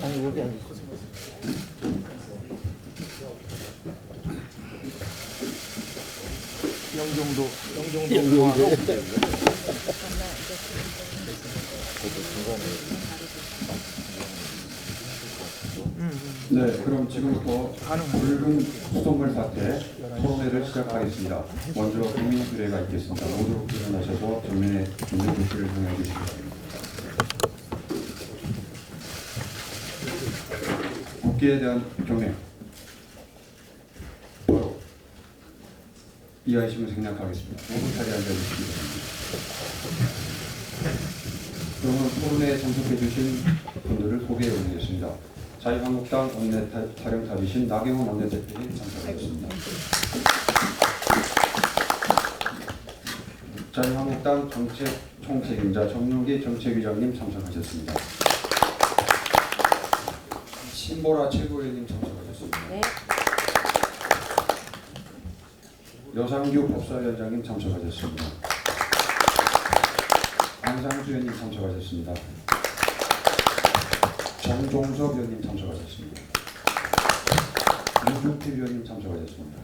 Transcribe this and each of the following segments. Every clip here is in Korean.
아니 여기 아니. 영종도 네, 그럼 지금부터 붉은 수돗물 사태 토론회를 시작하겠습니다. 먼저 국민 수레가 있겠습니다. 모두 일어나셔서 전면에 있는 국회를 향해 주시기 바랍니다. 국기에 대한 경례. 바로 이하이심을 생략하겠습니다. 모두 자리에 앉아주시기 바랍니다. 그러면 토론회에 참석해 주신 분들을 소개해 드리겠습니다. 자유한국당 원내타령탑이신 나경원 원내대표님 참석하셨습니다. 자유한국당 정책총책임자 정윤기 정책위장님 참석하셨습니다. 신보라 최고위원님 참석하셨습니다. 네. 여상규 법사위원장님 참석하셨습니다. 안상수 의원님 참석하셨습니다. 정종석 의원님 참석하셨습니다. 윤중필 의원님 참석하셨습니다.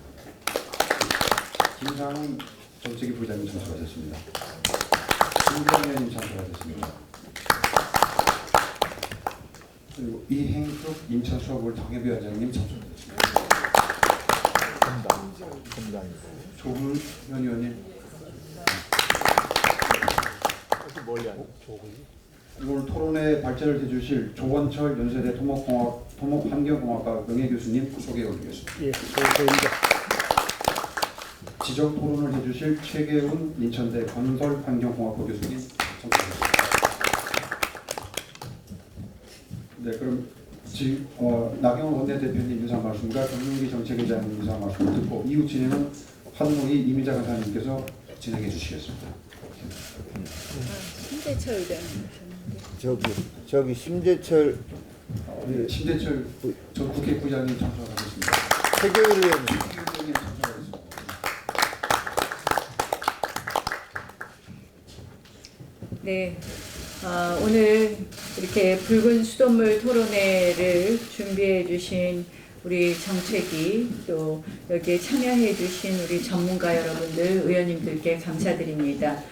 김상훈 정책위 부장님 참석하셨습니다. 김경 의원님 참석하셨습니다. 그리고 이행숙 인천수업을 당협위원장님 참석하셨습니다. 조훈현 의원님, 오늘 토론회 발제를 해주실 조원철 연세대 토목환경공학과 명예교수님 소개해 올리겠습니다. 예, 저희가 지적 토론을 해주실 최계훈 인천대 건설환경공학부 교수님 참석하셨습니다. 네, 그럼 나경원 원내대표님 인사 말씀과 정윤기 정책위장님 인사 말씀을 듣고 이후 진행은 한동희 이미자 강사님께서 진행해 주시겠습니다. 신대철 의장님 저기 심재철 심재철 전 국회 부장님 참석하겠습니다. 최고위원 최고위원님 참석하겠습니다. 네, 오늘 이렇게 붉은 수돗물 토론회를 준비해 주신 우리 정책위 또 여기에 참여해 주신 우리 전문가 여러분들 의원님들께 감사드립니다.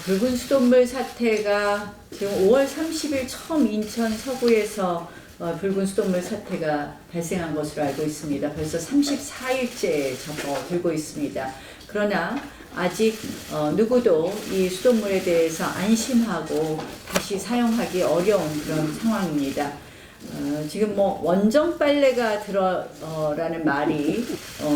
붉은 수돗물 사태가 지금 5월 30일 처음 인천 서구에서 붉은 수돗물 사태가 발생한 것으로 알고 있습니다. 벌써 34일째 접어들고 있습니다. 그러나 아직 누구도 이 수돗물에 대해서 안심하고 다시 사용하기 어려운 그런 상황입니다. 지금 뭐 원정 빨래가 라는 말이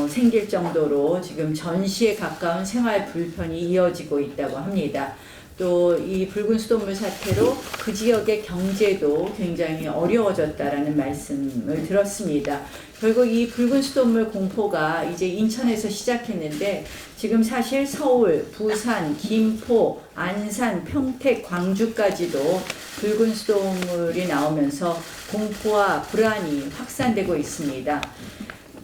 생길 정도로 지금 전시에 가까운 생활 불편이 이어지고 있다고 합니다. 또 이 붉은 수돗물 사태로 그 지역의 경제도 굉장히 어려워졌다라는 말씀을 들었습니다. 결국 이 붉은 수돗물 공포가 이제 인천에서 시작했는데 지금 사실 서울, 부산, 김포, 안산, 평택, 광주까지도 붉은 수돗물이 나오면서 공포와 불안이 확산되고 있습니다.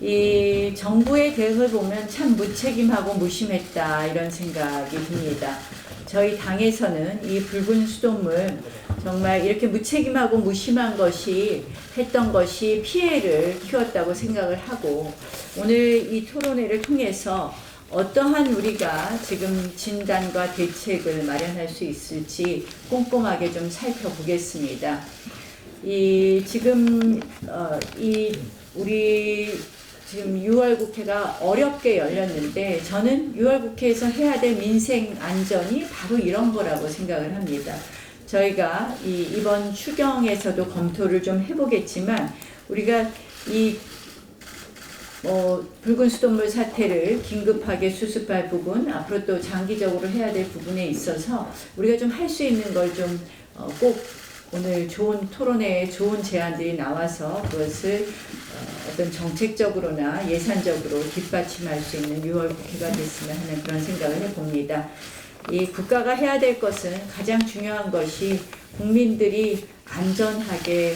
이 정부의 대응을 보면 참 무책임하고 무심했다 이런 생각이 듭니다. 저희 당에서는 이 붉은 수돗물 정말 이렇게 무책임하고 무심한 것이 했던 것이 피해를 키웠다고 생각을 하고 오늘 이 토론회를 통해서 어떠한 우리가 지금 진단과 대책을 마련할 수 있을지 꼼꼼하게 좀 살펴보겠습니다. 우리 지금 6월 국회가 어렵게 열렸는데 저는 6월 국회에서 해야 될 민생 안전이 바로 이런 거라고 생각을 합니다. 저희가 이번 추경에서도 검토를 좀 해보겠지만 우리가 붉은 수돗물 사태를 긴급하게 수습할 부분, 앞으로 또 장기적으로 해야 될 부분에 있어서 우리가 좀 할 수 있는 걸 좀 꼭 오늘 좋은 토론회에 좋은 제안들이 나와서 그것을 어떤 정책적으로나 예산적으로 뒷받침할 수 있는 6월 국회가 됐으면 하는 그런 생각을 해봅니다. 이 국가가 해야 될 것은 가장 중요한 것이 국민들이 안전하게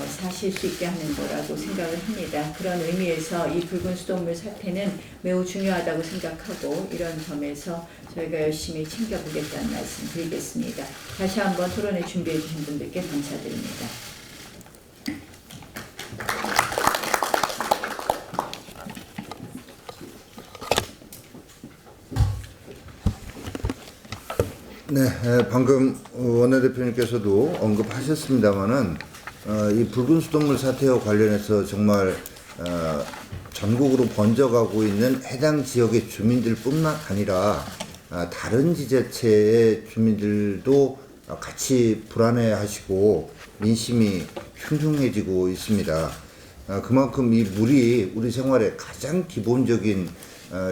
사실 수 있게 하는 거라고 생각을 합니다. 그런 의미에서 이 붉은 수돗물 사태는 매우 중요하다고 생각하고 이런 점에서 저희가 열심히 챙겨보겠다는 말씀 드리겠습니다. 다시 한번 토론회 준비해 주신 분들께 감사드립니다. 네, 방금 원내대표님께서도 언급하셨습니다마는 이 붉은 수돗물 사태와 관련해서 정말 전국으로 번져가고 있는 해당 지역의 주민들뿐만 아니라 다른 지자체의 주민들도 같이 불안해하시고 민심이 흉흉해지고 있습니다. 그만큼 이 물이 우리 생활의 가장 기본적인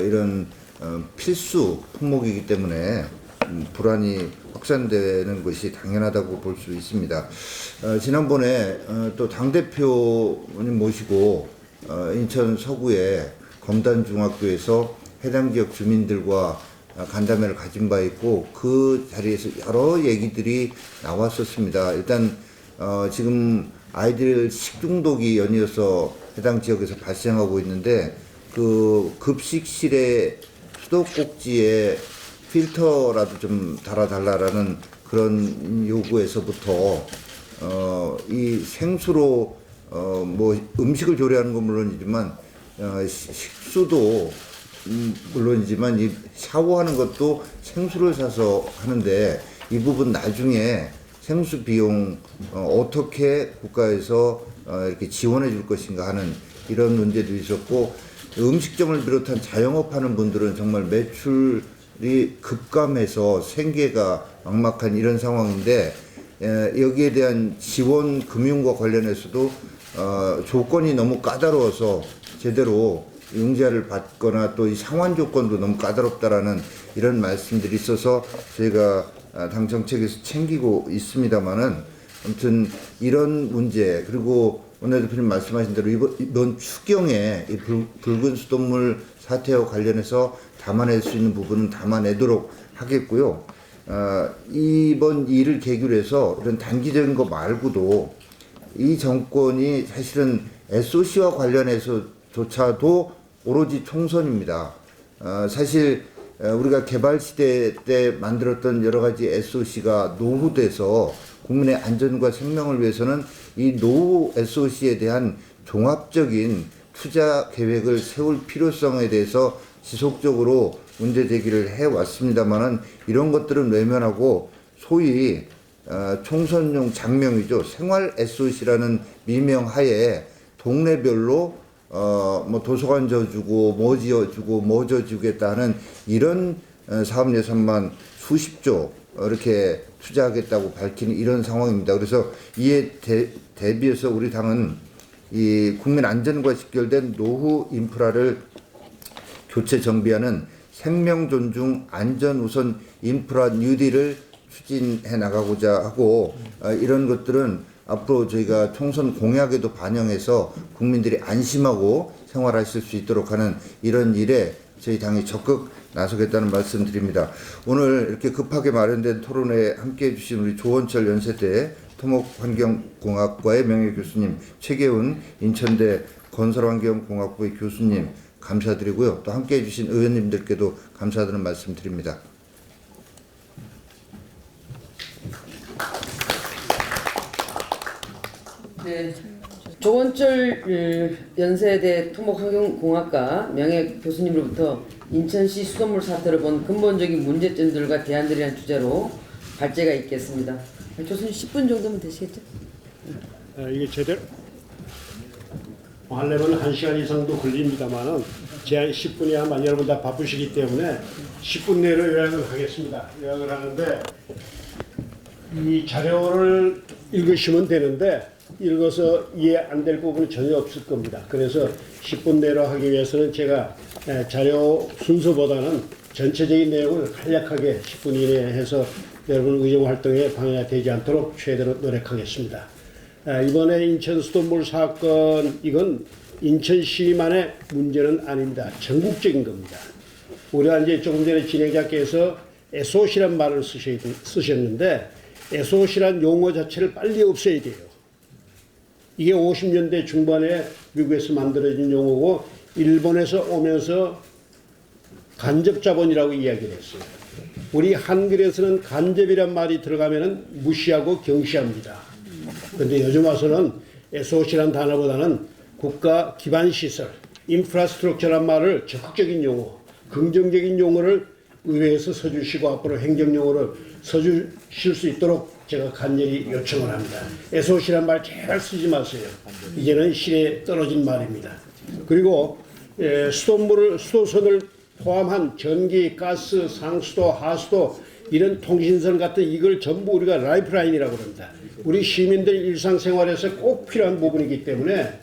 이런 필수 품목이기 때문에 불안이 확산되는 것이 당연하다고 볼 수 있습니다. 지난번에 또 당대표님 모시고 인천 서구의 검단중학교에서 해당 지역 주민들과 간담회를 가진 바 있고 그 자리에서 여러 얘기들이 나왔었습니다. 일단 지금 아이들 식중독이 연이어서 해당 지역에서 발생하고 있는데 그 급식실의 수도꼭지에 필터라도 좀 달아달라라는 그런 요구에서부터 이 생수로 뭐 음식을 조리하는 건 물론이지만 식수도 물론이지만 이 샤워하는 것도 생수를 사서 하는데 이 부분 나중에 생수 비용 어떻게 국가에서 이렇게 지원해 줄 것인가 하는 이런 문제도 있었고 음식점을 비롯한 자영업 하는 분들은 정말 매출이 급감해서 생계가 막막한 이런 상황인데 여기에 대한 지원 금융과 관련해서도 조건이 너무 까다로워서 제대로 융자를 받거나 또 이 상환 조건도 너무 까다롭다라는 이런 말씀들이 있어서 저희가 당 정책에서 챙기고 있습니다만은 아무튼 이런 문제 그리고 오늘 대표님 말씀하신 대로 이번 추경에 이 붉은 수돗물 사태와 관련해서 담아낼 수 있는 부분은 담아내도록 하겠고요. 이번 일을 계기로 해서 이런 단기적인 거 말고도 이 정권이 사실은 SOC와 관련해서조차도 오로지 총선입니다. 사실 우리가 개발시대 때 만들었던 여러 가지 SOC가 노후돼서 국민의 안전과 생명을 위해서는 이 노후 SOC에 대한 종합적인 투자 계획을 세울 필요성에 대해서 지속적으로 문제 제기를 해왔습니다만은 이런 것들은 외면하고 소위 총선용 장명이죠. 생활 SOC라는 미명 하에 동네별로 뭐 도서관 져주고 뭐 지어주고 뭐 져주겠다는 이런 사업 예산만 수십조 이렇게 투자하겠다고 밝히는 이런 상황입니다. 그래서 이에 대비해서 우리 당은 이 국민 안전과 직결된 노후 인프라를 교체 정비하는 생명 존중 안전 우선 인프라 뉴딜을 추진해 나가고자 하고 이런 것들은 앞으로 저희가 총선 공약에도 반영해서 국민들이 안심하고 생활하실 수 있도록 하는 이런 일에 저희 당이 적극 나서겠다는 말씀드립니다. 오늘 이렇게 급하게 마련된 토론회에 함께해 주신 우리 조원철 연세대 토목환경공학과의 명예교수님, 최계훈 인천대 건설환경공학부의 교수님 감사드리고요. 또 함께해 주신 의원님들께도 감사드리는 말씀드립니다. 네, 조원철 연세대 토목환경공학과 명예교수님으로부터 인천시 수돗물 사태를 본 근본적인 문제점들과 대안들이라는 주제로 발제가 있겠습니다. 교수님 10분 정도면 되시겠죠? 이게 제대로 하려면 1시간 이상도 걸립니다만은 제한 10분이야만 여러분 다 바쁘시기 때문에 10분 내로 요약을 하겠습니다. 요약을 하는데 이 자료를 읽으시면 되는데 읽어서 이해 안 될 부분이 전혀 없을 겁니다. 그래서 10분 내로 하기 위해서는 제가 자료 순서보다는 전체적인 내용을 간략하게 10분 이내에 해서 여러분 의정 활동에 방해가 되지 않도록 최대로 노력하겠습니다. 이번에 인천 수돗물 사건 이건 인천시만의 문제는 아닙니다. 전국적인 겁니다. 우리가 이제 조금 전에 진행자께서 SOC란 말을 쓰셨는데 SOC란 용어 자체를 빨리 없애야 돼요. 이게 50년대 중반에 미국에서 만들어진 용어고 일본에서 오면서 간접자본이라고 이야기를 했어요. 우리 한글에서는 간접이란 말이 들어가면 무시하고 경시합니다. 그런데 요즘 와서는 SOC란 단어보다는 국가 기반 시설, 인프라스트럭처란 말을 적극적인 용어, 긍정적인 용어를 의회에서 써주시고 앞으로 행정용어를 써주실 수 있도록 제가 간절히 요청을 합니다. SOC란 말 제발 쓰지 마세요. 이제는 실에 떨어진 말입니다. 그리고 수도선을 포함한 전기, 가스, 상수도, 하수도 이런 통신선 같은 이걸 전부 우리가 라이프라인이라고 합니다. 우리 시민들 일상생활에서 꼭 필요한 부분이기 때문에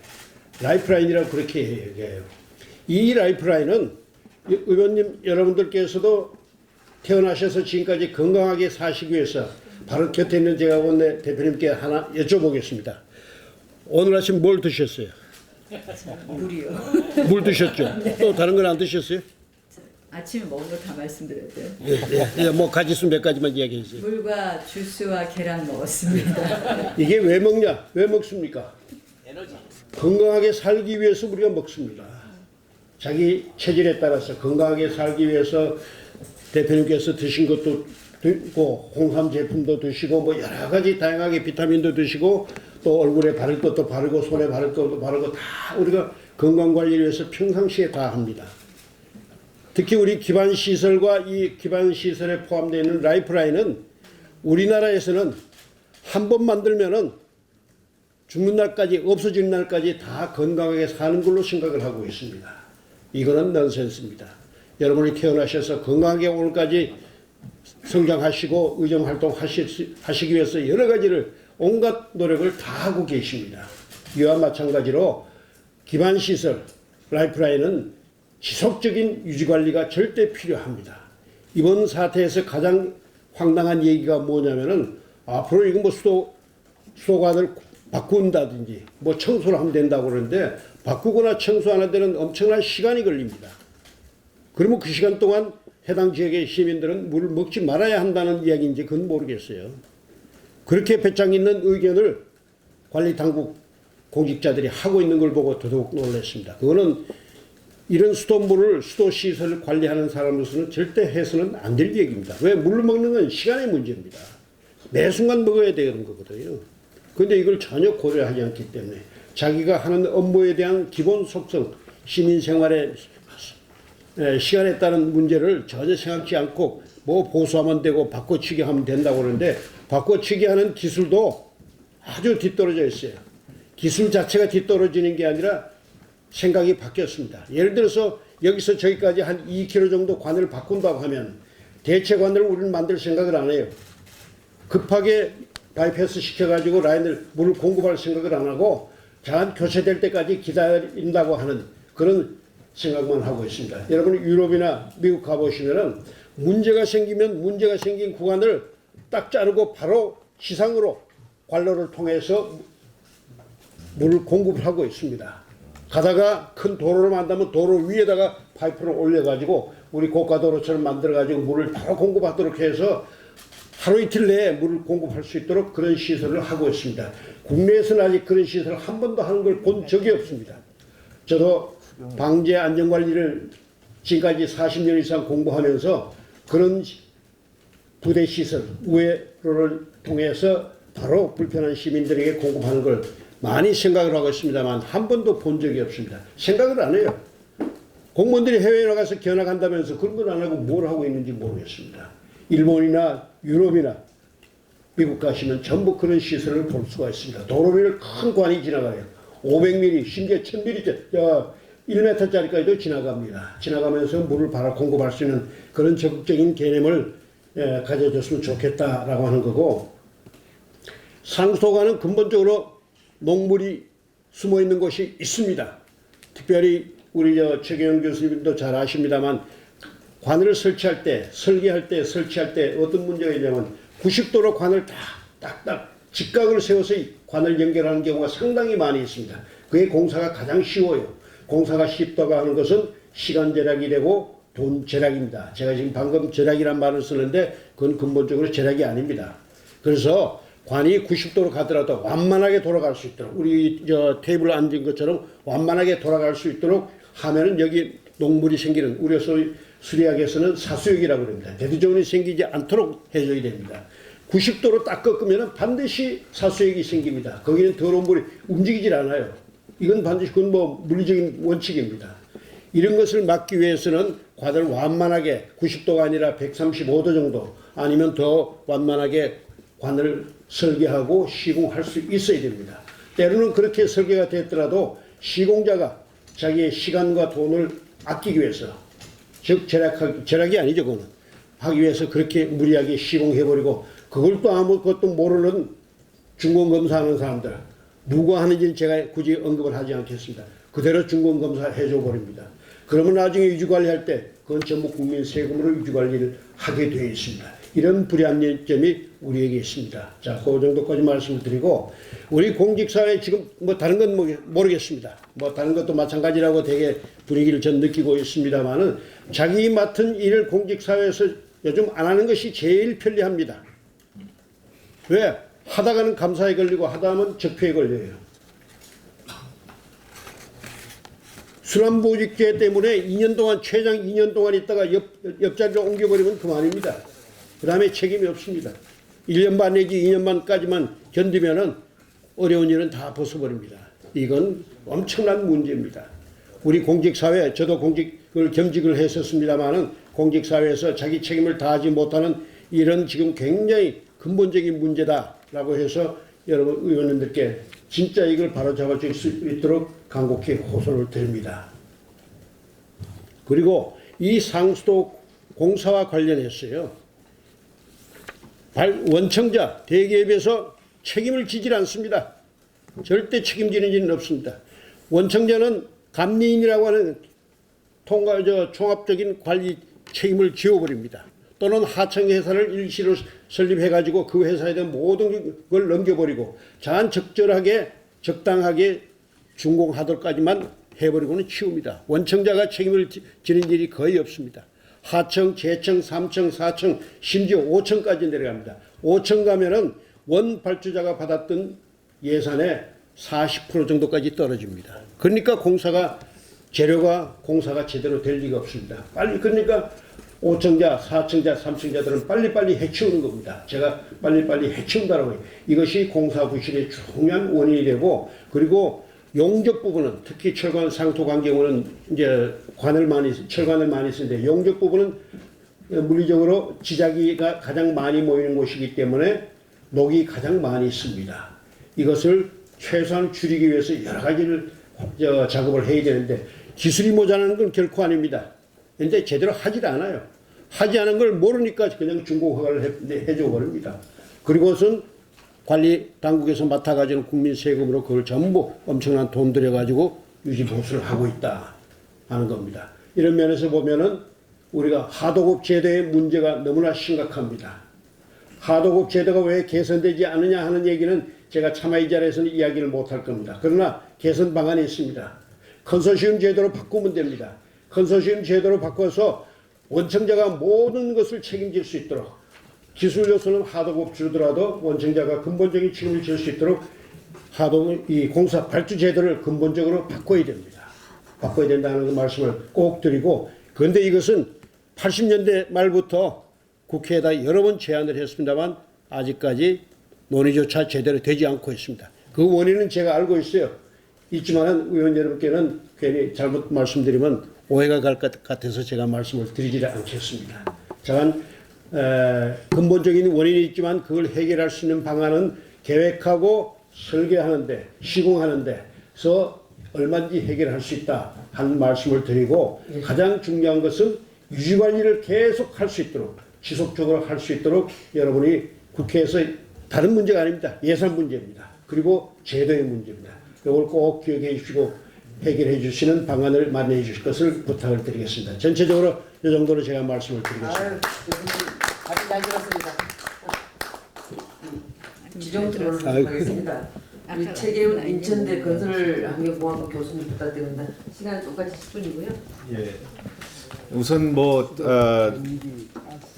라이프라인이라고 그렇게 얘기해요. 이 라이프라인은 의원님 여러분들께서도 태어나셔서 지금까지 건강하게 사시기 위해서 바로 곁에 있는 제가 원내 대표님께 하나 여쭤보겠습니다. 오늘 아침 뭘 드셨어요? 물이요. 물 드셨죠? 또 다른 건 안 드셨어요? 아침에 먹은 거 다 말씀드려야 돼요. 예, 뭐 가지수 몇 가지만 이야기해 주세요. 물과 주스와 계란 먹었습니다. 이게 왜 먹냐? 왜 먹습니까? 건강하게 살기 위해서 우리가 먹습니다. 자기 체질에 따라서 건강하게 살기 위해서 대표님께서 드신 것도 있고 홍삼 제품도 드시고 뭐 여러 가지 다양하게 비타민도 드시고 또 얼굴에 바를 것도 바르고 손에 바를 것도 바르고 다 우리가 건강 관리를 위해서 평상시에 다 합니다. 특히 우리 기반 시설과 이 기반 시설에 포함되어 있는 라이프라인은 우리나라에서는 한 번 만들면은 죽는 날까지 없어지는 날까지 다 건강하게 사는 걸로 생각을 하고 있습니다. 이거는 넌센스입니다. 여러분이 태어나셔서 건강하게 오늘까지 성장하시고 의정활동 하시기 위해서 여러 가지를 온갖 노력을 다 하고 계십니다. 이와 마찬가지로 기반시설 라이프라인은 지속적인 유지관리가 절대 필요합니다. 이번 사태에서 가장 황당한 얘기가 뭐냐면은 앞으로 이거 뭐 수도관을 바꾼다든지 뭐 청소를 하면 된다고 그러는데 바꾸거나 청소하는 데는 엄청난 시간이 걸립니다. 그러면 그 시간 동안 해당 지역의 시민들은 물을 먹지 말아야 한다는 이야기인지 그건 모르겠어요. 그렇게 배짱 있는 의견을 관리당국 공직자들이 하고 있는 걸 보고 더더욱 놀랐습니다. 그거는 이런 수돗물을 수도시설을 관리하는 사람으로서는 절대 해서는 안 될 얘기입니다. 왜? 물을 먹는 건 시간의 문제입니다. 매 순간 먹어야 되는 거거든요. 그런데 이걸 전혀 고려하지 않기 때문에 자기가 하는 업무에 대한 기본 속성, 시민 생활의 시간에 따른 문제를 전혀 생각지 않고 뭐 보수하면 되고 바꿔치기 하면 된다고 그러는데 바꿔치기 하는 기술도 아주 뒤떨어져 있어요. 기술 자체가 뒤떨어지는 게 아니라 생각이 바뀌었습니다. 예를 들어서 여기서 저기까지 한 2km 정도 관을 바꾼다고 하면 대체 관을 우리는 만들 생각을 안 해요. 급하게 바이패스 시켜가지고 라인을 물을 공급할 생각을 안 하고 잘 교체될 때까지 기다린다고 하는 그런 생각만 하고 있습니다. 여러분 유럽이나 미국 가보시면은 문제가 생기면 문제가 생긴 구간을 딱 자르고 바로 시상으로 관로를 통해서 물을 공급을 하고 있습니다. 가다가 큰 도로를 만들면 도로 위에다가 파이프를 올려가지고 우리 고가도로처럼 만들어가지고 물을 바로 공급하도록 해서 하루 이틀 내에 물을 공급할 수 있도록 그런 시설을 하고 있습니다. 국내에서는 아직 그런 시설을 한 번도 하는 걸 본 적이 없습니다. 저도 방제 안전관리를 지금까지 40년 이상 공부하면서 그런 부대 시설, 우회로를 통해서 바로 불편한 시민들에게 공급하는 걸 많이 생각을 하고 있습니다만 한 번도 본 적이 없습니다. 생각을 안 해요. 공무원들이 해외에 나가서 견학한다면서 그런 걸 안 하고 뭘 하고 있는지 모르겠습니다. 일본이나 유럽이나 미국 가시면 전부 그런 시설을 볼 수가 있습니다. 도로 위를 큰 관이 지나가요. 500mm, 심지어 1000mm, 1m짜리까지도 지나갑니다. 지나가면서 물을 바로 공급할 수 있는 그런 적극적인 개념을 가져줬으면 좋겠다라고 하는 거고, 상수도관은 근본적으로 녹물이 숨어 있는 곳이 있습니다. 특별히 우리 최경영 교수님도 잘 아십니다만 관을 설치할 때, 설계할 때, 설치할 때 어떤 문제가 있냐면 90도로 관을 딱딱 직각을 세워서 관을 연결하는 경우가 상당히 많이 있습니다. 그게 공사가 가장 쉬워요. 공사가 쉽다고 하는 것은 시간 절약이 되고 돈 절약입니다. 제가 지금 방금 절약이란 말을 쓰는데 그건 근본적으로 절약이 아닙니다. 그래서 관이 90도로 가더라도 완만하게 돌아갈 수 있도록 우리 저 테이블 앉은 것처럼 완만하게 돌아갈 수 있도록 하면은 여기 녹물이 생기는 우리 소위 수리학에서는 사수역이라고 합니다. 대두조건이 생기지 않도록 해줘야 됩니다. 90도로 딱 꺾으면 반드시 사수역이 생깁니다. 거기는 더러운 물이 움직이질 않아요. 이건 반드시 그건 뭐 물리적인 원칙입니다. 이런 것을 막기 위해서는 관을 완만하게 90도가 아니라 135도 정도 아니면 더 완만하게 관을 설계하고 시공할 수 있어야 됩니다. 때로는 그렇게 설계가 됐더라도 시공자가 자기의 시간과 돈을 아끼기 위해서 즉 절약이 아니죠. 그거는 하기 위해서 그렇게 무리하게 시공해버리고 그걸 또 아무것도 모르는 중공검사하는 사람들 누가 하는지는 제가 굳이 언급을 하지 않겠습니다. 그대로 중공검사 해줘 버립니다. 그러면 나중에 유지관리할 때 그건 전부 국민 세금으로 유지관리를 하게 되어 있습니다. 이런 불합리한 점이 우리에게 있습니다. 자, 그 정도까지 말씀을 드리고 우리 공직사회 지금 뭐 다른 건 모르겠습니다. 뭐 다른 것도 마찬가지라고 되게 분위기를 전 느끼고 있습니다만은 자기 맡은 일을 공직사회에서 요즘 안 하는 것이 제일 편리합니다. 왜? 하다가는 감사에 걸리고 하다하면 적폐에 걸려요. 순환보직제 때문에 2년 동안 최장 2년 동안 있다가 옆자리로 옮겨버리면 그만입니다. 그 다음에 책임이 없습니다. 1년 반 내지 2년 반까지만 견디면은 어려운 일은 다 벗어버립니다. 이건 엄청난 문제입니다. 우리 공직사회, 저도 겸직을 했었습니다만은 공직사회에서 자기 책임을 다하지 못하는 이런 지금 굉장히 근본적인 문제다라고 해서 여러분 의원님들께 진짜 이걸 바로잡아 줄 수 있도록 간곡히 호소를 드립니다. 그리고 이 상수도 공사와 관련해서요. 원청자, 대기업에서 책임을 지질 않습니다. 절대 책임지는 일은 없습니다. 원청자는 감리인이라고 하는 종합적인 관리 책임을 지워버립니다. 또는 하청회사를 일시로 설립해가지고 그 회사에 대한 모든 걸 넘겨버리고 적절하게 적당하게 준공하도록까지만 해버리고는 치웁니다. 원청자가 책임을 지는 일이 거의 없습니다. 하청, 재청, 3청, 4청, 심지어 5청까지 내려갑니다. 5청 가면은 원 발주자가 받았던 예산의 40% 정도까지 떨어집니다. 그러니까 재료가 공사가 제대로 될 리가 없습니다. 그러니까 5청자, 4청자, 3청자들은 빨리빨리 해치우는 겁니다. 제가 빨리빨리 해치운다라고 해요. 이것이 공사 부실의 중요한 원인이 되고 그리고 용접 부분은 특히 철관 상토관 경우는 이제 철관을 많이 쓰는데 용접 부분은 물리적으로 지자기가 가장 많이 모이는 곳이기 때문에 녹이 가장 많이 씁니다. 이것을 최소한 줄이기 위해서 여러 가지를 작업을 해야 되는데 기술이 모자라는 건 결코 아닙니다. 그런데 제대로 하질 않아요. 하지 않은 걸 모르니까 그냥 준공허가를 해줘 버립니다. 그리고선 관리 당국에서 맡아가지고 국민 세금으로 그걸 전부 엄청난 돈 들여가지고 유지 보수를 하고 있다 하는 겁니다. 이런 면에서 보면은 우리가 하도급 제도의 문제가 너무나 심각합니다. 하도급 제도가 왜 개선되지 않느냐 하는 얘기는 제가 차마 이 자리에서는 이야기를 못할 겁니다. 그러나 개선 방안이 있습니다. 컨소시엄 제도로 바꾸면 됩니다. 컨소시엄 제도로 바꿔서 원청자가 모든 것을 책임질 수 있도록 기술 요소는 하도급 주더라도 원청자가 근본적인 책임을 질 수 있도록 이 공사 발주 제도를 근본적으로 바꿔야 됩니다. 바꿔야 된다는 말씀을 꼭 드리고 그런데 이것은 80년대 말부터 국회에다 여러 번 제안을 했습니다만 아직까지 논의조차 제대로 되지 않고 있습니다. 그 원인은 제가 알고 있지만 의원 여러분께는 괜히 잘못 말씀드리면 오해가 갈 것 같아서 제가 말씀을 드리지 않겠습니다. 근본적인 원인이 있지만 그걸 해결할 수 있는 방안은 계획하고 설계하는데 시공하는데서 얼마든지 해결할 수 있다 하는 말씀을 드리고 가장 중요한 것은 유지관리를 계속 할 수 있도록 지속적으로 할 수 있도록 여러분이 국회에서 다른 문제가 아닙니다. 예산 문제입니다. 그리고 제도의 문제입니다. 이걸 꼭 기억해 주시고 해결해 주시는 방안을 마련해 주실 것을 부탁을 드리겠습니다. 전체적으로 이 정도로 제가 말씀을 드리겠습니다. 아주 잘 들었습니다. 지정 토론을 하겠습니다. 우리 최계훈 인천대 건설환경공학과 교수님 부탁드립니다. 시간 똑같이 10분이고요. 예. 우선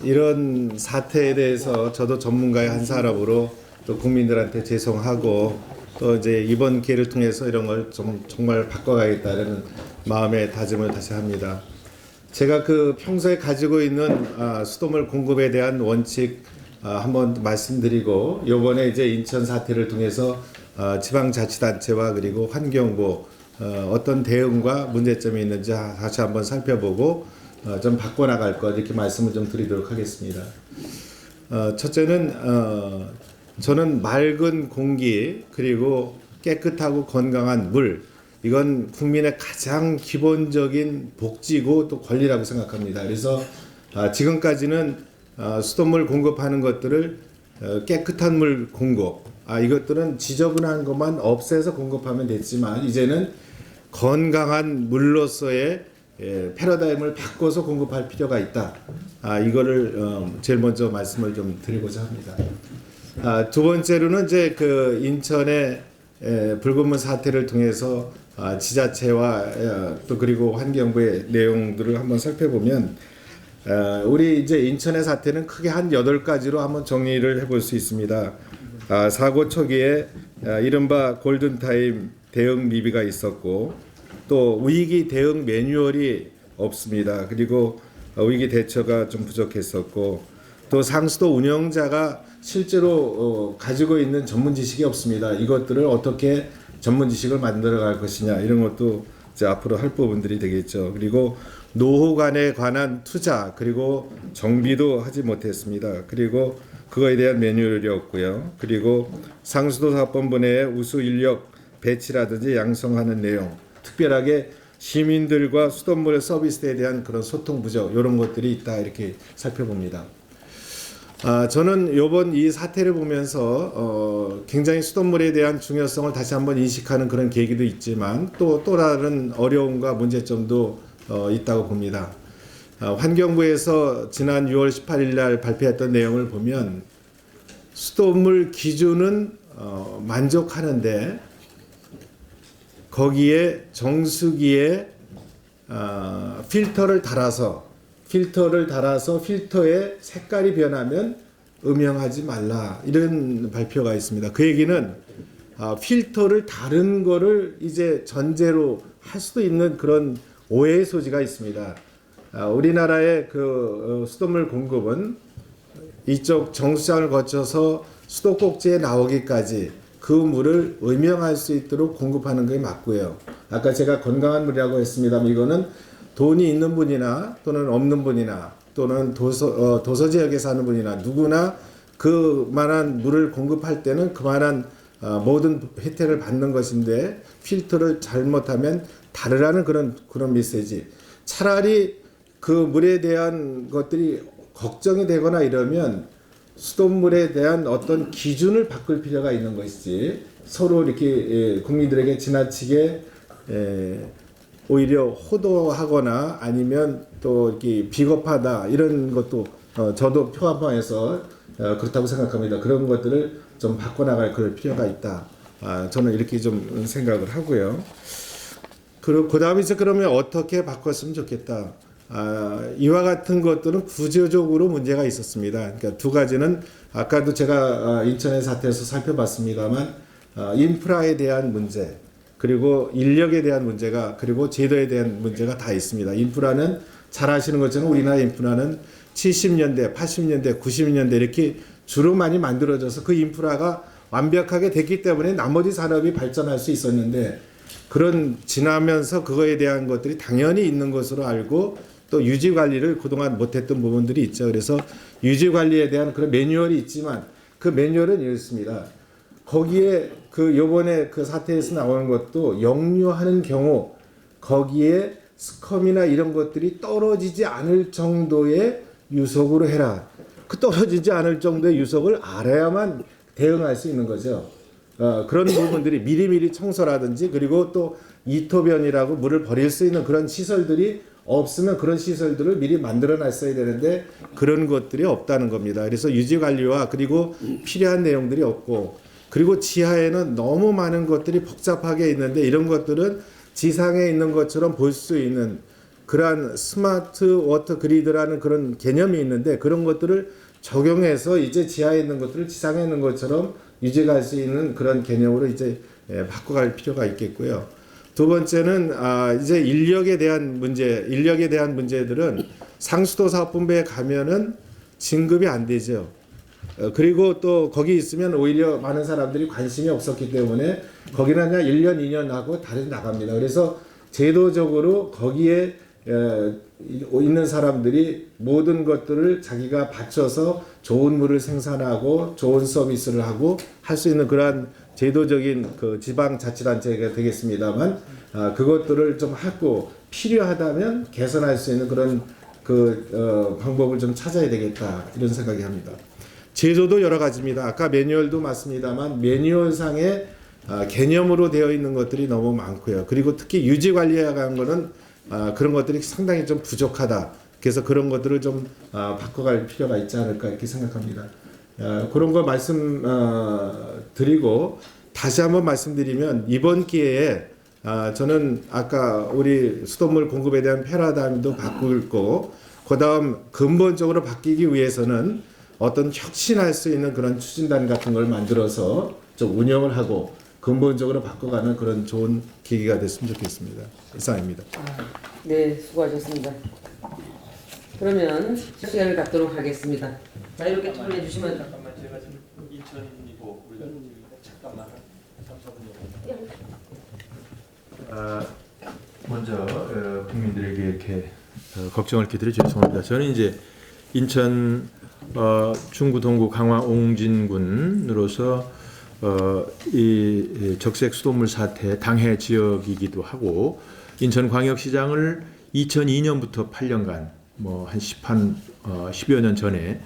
이런 사태에 대해서 저도 전문가의 한 사람으로 또 국민들한테 죄송하고 또 이제 이번 기회를 통해서 이런 걸 정말 바꿔가겠다는 마음의 다짐을 다시 합니다. 제가 그 평소에 가지고 있는 수돗물 공급에 대한 원칙 한번 말씀드리고 요번에 이제 인천 사태를 통해서 지방자치단체와 그리고 환경부 어떤 대응과 문제점이 있는지 다시 한번 살펴보고 좀 바꿔나갈 것 이렇게 말씀을 좀 드리도록 하겠습니다. 첫째는 저는 맑은 공기 그리고 깨끗하고 건강한 물 이건 국민의 가장 기본적인 복지고 또 권리라고 생각합니다. 그래서 지금까지는 수돗물 공급하는 것들을 깨끗한 물 공급 이것들은 지저분한 것만 없애서 공급하면 됐지만 이제는 건강한 물로서의 패러다임을 바꿔서 공급할 필요가 있다. 이거를 제일 먼저 말씀을 좀 드리고자 합니다. 두 번째로는 이제 그 인천의 붉은물 사태를 통해서 지자체와 또 그리고 환경부의 내용들을 한번 살펴보면 우리 이제 인천의 사태는 크게 한 8가지로 한번 정리를 해볼 수 있습니다. 사고 초기에 이른바 골든타임 대응 미비가 있었고 또 위기 대응 매뉴얼이 없습니다. 그리고 위기 대처가 좀 부족했었고 또 상수도 운영자가 실제로 가지고 있는 전문 지식이 없습니다. 이것들을 어떻게 전문 지식을 만들어갈 것이냐 이런 것도 이제 앞으로 할 부분들이 되겠죠. 그리고 노후 간에 관한 투자 그리고 정비도 하지 못했습니다. 그리고 그거에 대한 매뉴얼이 없고요. 그리고 상수도 사업본부 내에 우수 인력 배치라든지 양성하는 내용, 특별하게 시민들과 수돗물의 서비스에 대한 그런 소통 부족 이런 것들이 있다 이렇게 살펴봅니다. 저는 이번 이 사태를 보면서 굉장히 수돗물에 대한 중요성을 다시 한번 인식하는 그런 계기도 있지만 또 다른 어려움과 문제점도 있다고 봅니다. 환경부에서 지난 6월 18일 날 발표했던 내용을 보면 수돗물 기준은 만족하는데 거기에 정수기에 필터를 달아서 필터의 색깔이 변하면 음영하지 말라 이런 발표가 있습니다. 그 얘기는 필터를 다른 거를 이제 전제로 할 수도 있는 그런 오해의 소지가 있습니다. 우리나라의 그 수돗물 공급은 이쪽 정수장을 거쳐서 수도꼭지에 나오기까지 그 물을 음영할 수 있도록 공급하는 게 맞고요. 아까 제가 건강한 물이라고 했습니다만 이거는 돈이 있는 분이나 또는 없는 분이나 또는 도서 지역에 사는 분이나 누구나 그만한 물을 공급할 때는 그만한 모든 혜택을 받는 것인데 필터를 잘못하면 다르라는 그런 메시지. 차라리 그 물에 대한 것들이 걱정이 되거나 이러면 수돗물에 대한 어떤 기준을 바꿀 필요가 있는 것이지 서로 이렇게 국민들에게 지나치게 오히려 호도하거나 아니면 또 이렇게 비겁하다 이런 것도 저도 포함해서 그렇다고 생각합니다. 그런 것들을 좀 바꿔나갈 그럴 필요가 있다. 저는 이렇게 좀 생각을 하고요. 그리고 그다음에 이제 그러면 어떻게 바꿨으면 좋겠다. 이와 같은 것들은 구조적으로 문제가 있었습니다. 그러니까 두 가지는 아까도 제가 인천의 사태에서 살펴봤습니다만 인프라에 대한 문제 그리고 인력에 대한 문제가 그리고 제도에 대한 문제가 다 있습니다. 인프라는 잘 아시는 것처럼 우리나라 인프라는 70년대, 80년대, 90년대 이렇게 주로 많이 만들어져서 그 인프라가 완벽하게 됐기 때문에 나머지 산업이 발전할 수 있었는데 그런 지나면서 그거에 대한 것들이 당연히 있는 것으로 알고 또 유지 관리를 그동안 못했던 부분들이 있죠. 그래서 유지 관리에 대한 그런 매뉴얼이 있지만 그 매뉴얼은 이렇습니다. 거기에 그 요번에 그 사태에서 나오는 것도 역류하는 경우 거기에 스컴이나 이런 것들이 떨어지지 않을 정도의 유속으로 해라. 그 떨어지지 않을 정도의 유속을 알아야만 대응할 수 있는 거죠. 그런 부분들이 미리미리 청소라든지 그리고 또 이토변이라고 물을 버릴 수 있는 그런 시설들이 없으면 그런 시설들을 미리 만들어 놨어야 되는데 그런 것들이 없다는 겁니다. 그래서 유지관리와 그리고 필요한 내용들이 없고 그리고 지하에는 너무 많은 것들이 복잡하게 있는데 이런 것들은 지상에 있는 것처럼 볼 수 있는 그러한 스마트 워터 그리드라는 그런 개념이 있는데 그런 것들을 적용해서 이제 지하에 있는 것들을 지상에 있는 것처럼 유지할 수 있는 그런 개념으로 이제 바꿔갈 필요가 있겠고요. 두 번째는 이제 인력에 대한 문제들은 상수도 사업본부에 가면은 진급이 안 되죠. 그리고 또 거기 있으면 오히려 많은 사람들이 관심이 없었기 때문에 거기는 그냥 1년, 2년 하고 다른 나갑니다. 그래서 제도적으로 거기에 있는 사람들이 모든 것들을 자기가 바쳐서 좋은 물을 생산하고 좋은 서비스를 하고 할 수 있는 그러한 제도적인 그 지방자치단체가 되겠습니다만 그것들을 좀 하고 필요하다면 개선할 수 있는 그런 방법을 좀 찾아야 되겠다 이런 생각이 합니다. 제도도 여러 가지입니다. 아까 매뉴얼도 맞습니다만 매뉴얼상의 개념으로 되어 있는 것들이 너무 많고요. 그리고 특히 유지 관리에 관한 거는 그런 것들이 상당히 좀 부족하다. 그래서 그런 것들을 좀 바꿔갈 필요가 있지 않을까 이렇게 생각합니다. 그런 거 말씀드리고 다시 한번 말씀드리면 이번 기회에 저는 아까 우리 수돗물 공급에 대한 패러다임도 바꾸고 그다음 근본적으로 바뀌기 위해서는 어떤 혁신할 수 있는 그런 추진단 같은 걸 만들어서 좀 운영을 하고 근본적으로 바꿔가는 그런 좋은 계기가 됐으면 좋겠습니다. 이상입니다. 네, 수고하셨습니다. 그러면 시간을 갖도록 하겠습니다. 자, 이렇게 참여해 주시면 잠깐만 제가 지금 인천이고 우리가 잠깐만 3, 4분 먼저 국민들에게 이렇게 걱정을 끼드려 죄송합니다. 저는 이제 인천 중구 동구 강화 옹진군으로서 이 적색 수돗물 사태 당해 지역이기도 하고 인천광역시장을 2002년부터 8년간 뭐 한 10여 년 전에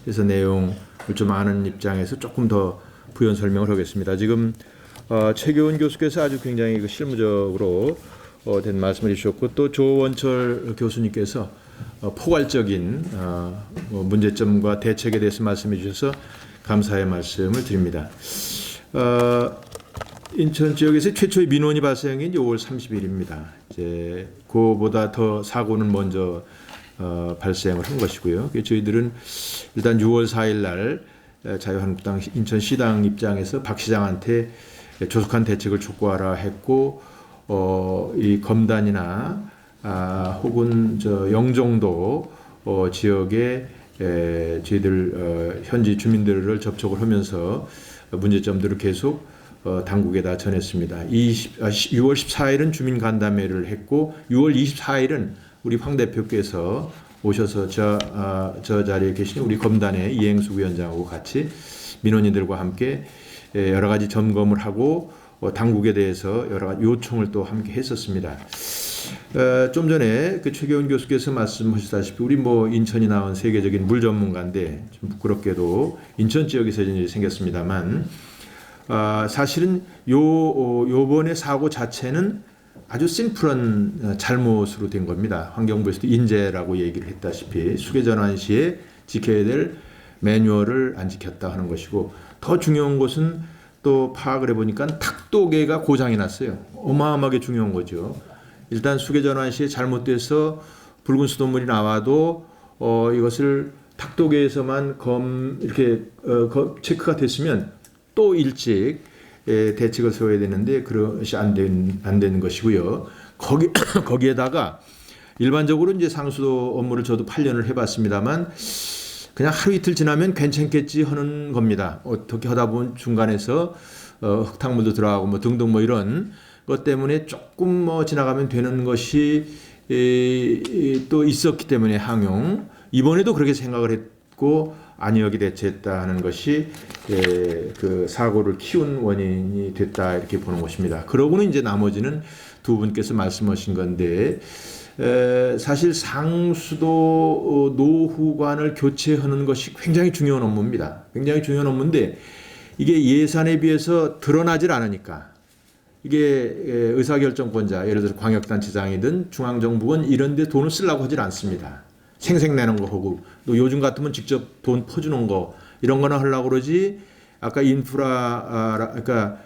그래서 내용을 좀 아는 입장에서 조금 더 부연 설명을 하겠습니다. 지금 최교훈 교수께서 아주 굉장히 실무적으로 된 말씀을 해주셨고 또 조원철 교수님께서 포괄적인 문제점과 대책에 대해서 말씀해 주셔서 감사의 말씀을 드립니다. 인천 지역에서 최초의 민원이 발생한 게 5월 30일입니다. 이제 그보다 더 사고는 먼저 발생을 한 것이고요. 저희들은 일단 6월 4일 날 자유한국당 인천시당 입장에서 박 시장한테 조속한 대책을 촉구하라 했고 이 검단이나 혹은 영종도 지역에 저희들 현지 주민들을 접촉을 하면서 문제점들을 계속 당국에다 전했습니다. 6월 14일은 주민 간담회를 했고 6월 24일은 우리 황 대표께서 오셔서 저 자리에 계신 우리 검단의 이행수 위원장하고 같이 민원인들과 함께 여러 가지 점검을 하고 당국에 대해서 여러 가지 요청을 또 함께 했었습니다. 좀 전에 그 최교훈 교수께서 말씀하셨다시피 우리 뭐 인천이 나온 세계적인 물 전문가인데 좀 부끄럽게도 인천 지역에서 일이 생겼습니다만 사실은 요번에 사고 자체는 아주 심플한 잘못으로 된 겁니다. 환경부에서도 인재라고 얘기를 했다시피 수계전환 시에 지켜야 될 매뉴얼을 안 지켰다 하는 것이고 더 중요한 것은 또 파악을 해보니까 탁도계가 고장이 났어요. 어마어마하게 중요한 거죠. 일단 수계전환 시에 잘못돼서 붉은 수돗물이 나와도 이것을 탁도계에서만 이렇게 체크가 됐으면 또 일찍 대책을 세워야 되는데 그것이 안 되는 것이고요. 거기에다가 일반적으로 이제 상수도 업무를 저도 8년을 해봤습니다만 그냥 하루 이틀 지나면 괜찮겠지 하는 겁니다. 어떻게 하다 보면 중간에서 흙탕물도 들어가고 뭐 등등 뭐 이런 것 때문에 조금 뭐 지나가면 되는 것이 또 있었기 때문에 항용 이번에도 그렇게 생각을 했고 안이하게 대처했다 하는 것이 그 사고를 키운 원인이 됐다 이렇게 보는 것입니다. 그러고는 이제 나머지는 두 분께서 말씀하신 건데 사실 상수도 노후관을 교체하는 것이 굉장히 중요한 업무입니다. 굉장히 중요한 업무인데 이게 예산에 비해서 드러나질 않으니까 이게 의사결정권자 예를 들어서 광역단체장이든 중앙정부는 이런 데 돈을 쓰려고 하질 않습니다. 생색내는 거 하고 또 요즘 같으면 직접 돈 퍼주는 거 이런 거나 하려고 그러지 아까 인프라 그러니까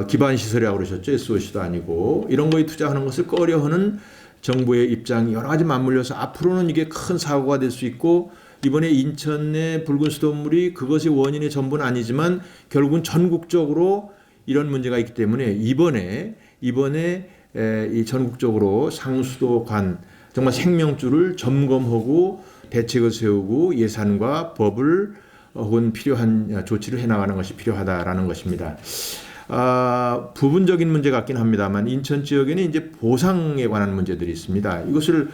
기반 시설이라고 그러셨죠. SOC도 아니고 이런 거에 투자하는 것을 꺼려하는 정부의 입장이 여러 가지 맞물려서 앞으로는 이게 큰 사고가 될 수 있고 이번에 인천의 붉은 수돗물이 그것이 원인의 전부는 아니지만 결국은 전국적으로 이런 문제가 있기 때문에 이번에 이 전국적으로 상수도관 정말 생명줄을 점검하고 대책을 세우고 예산과 법을 혹은 필요한 조치를 해나가는 것이 필요하다라는 것입니다. 부분적인 문제 같긴 합니다만 인천 지역에는 이제 보상에 관한 문제들이 있습니다. 이것을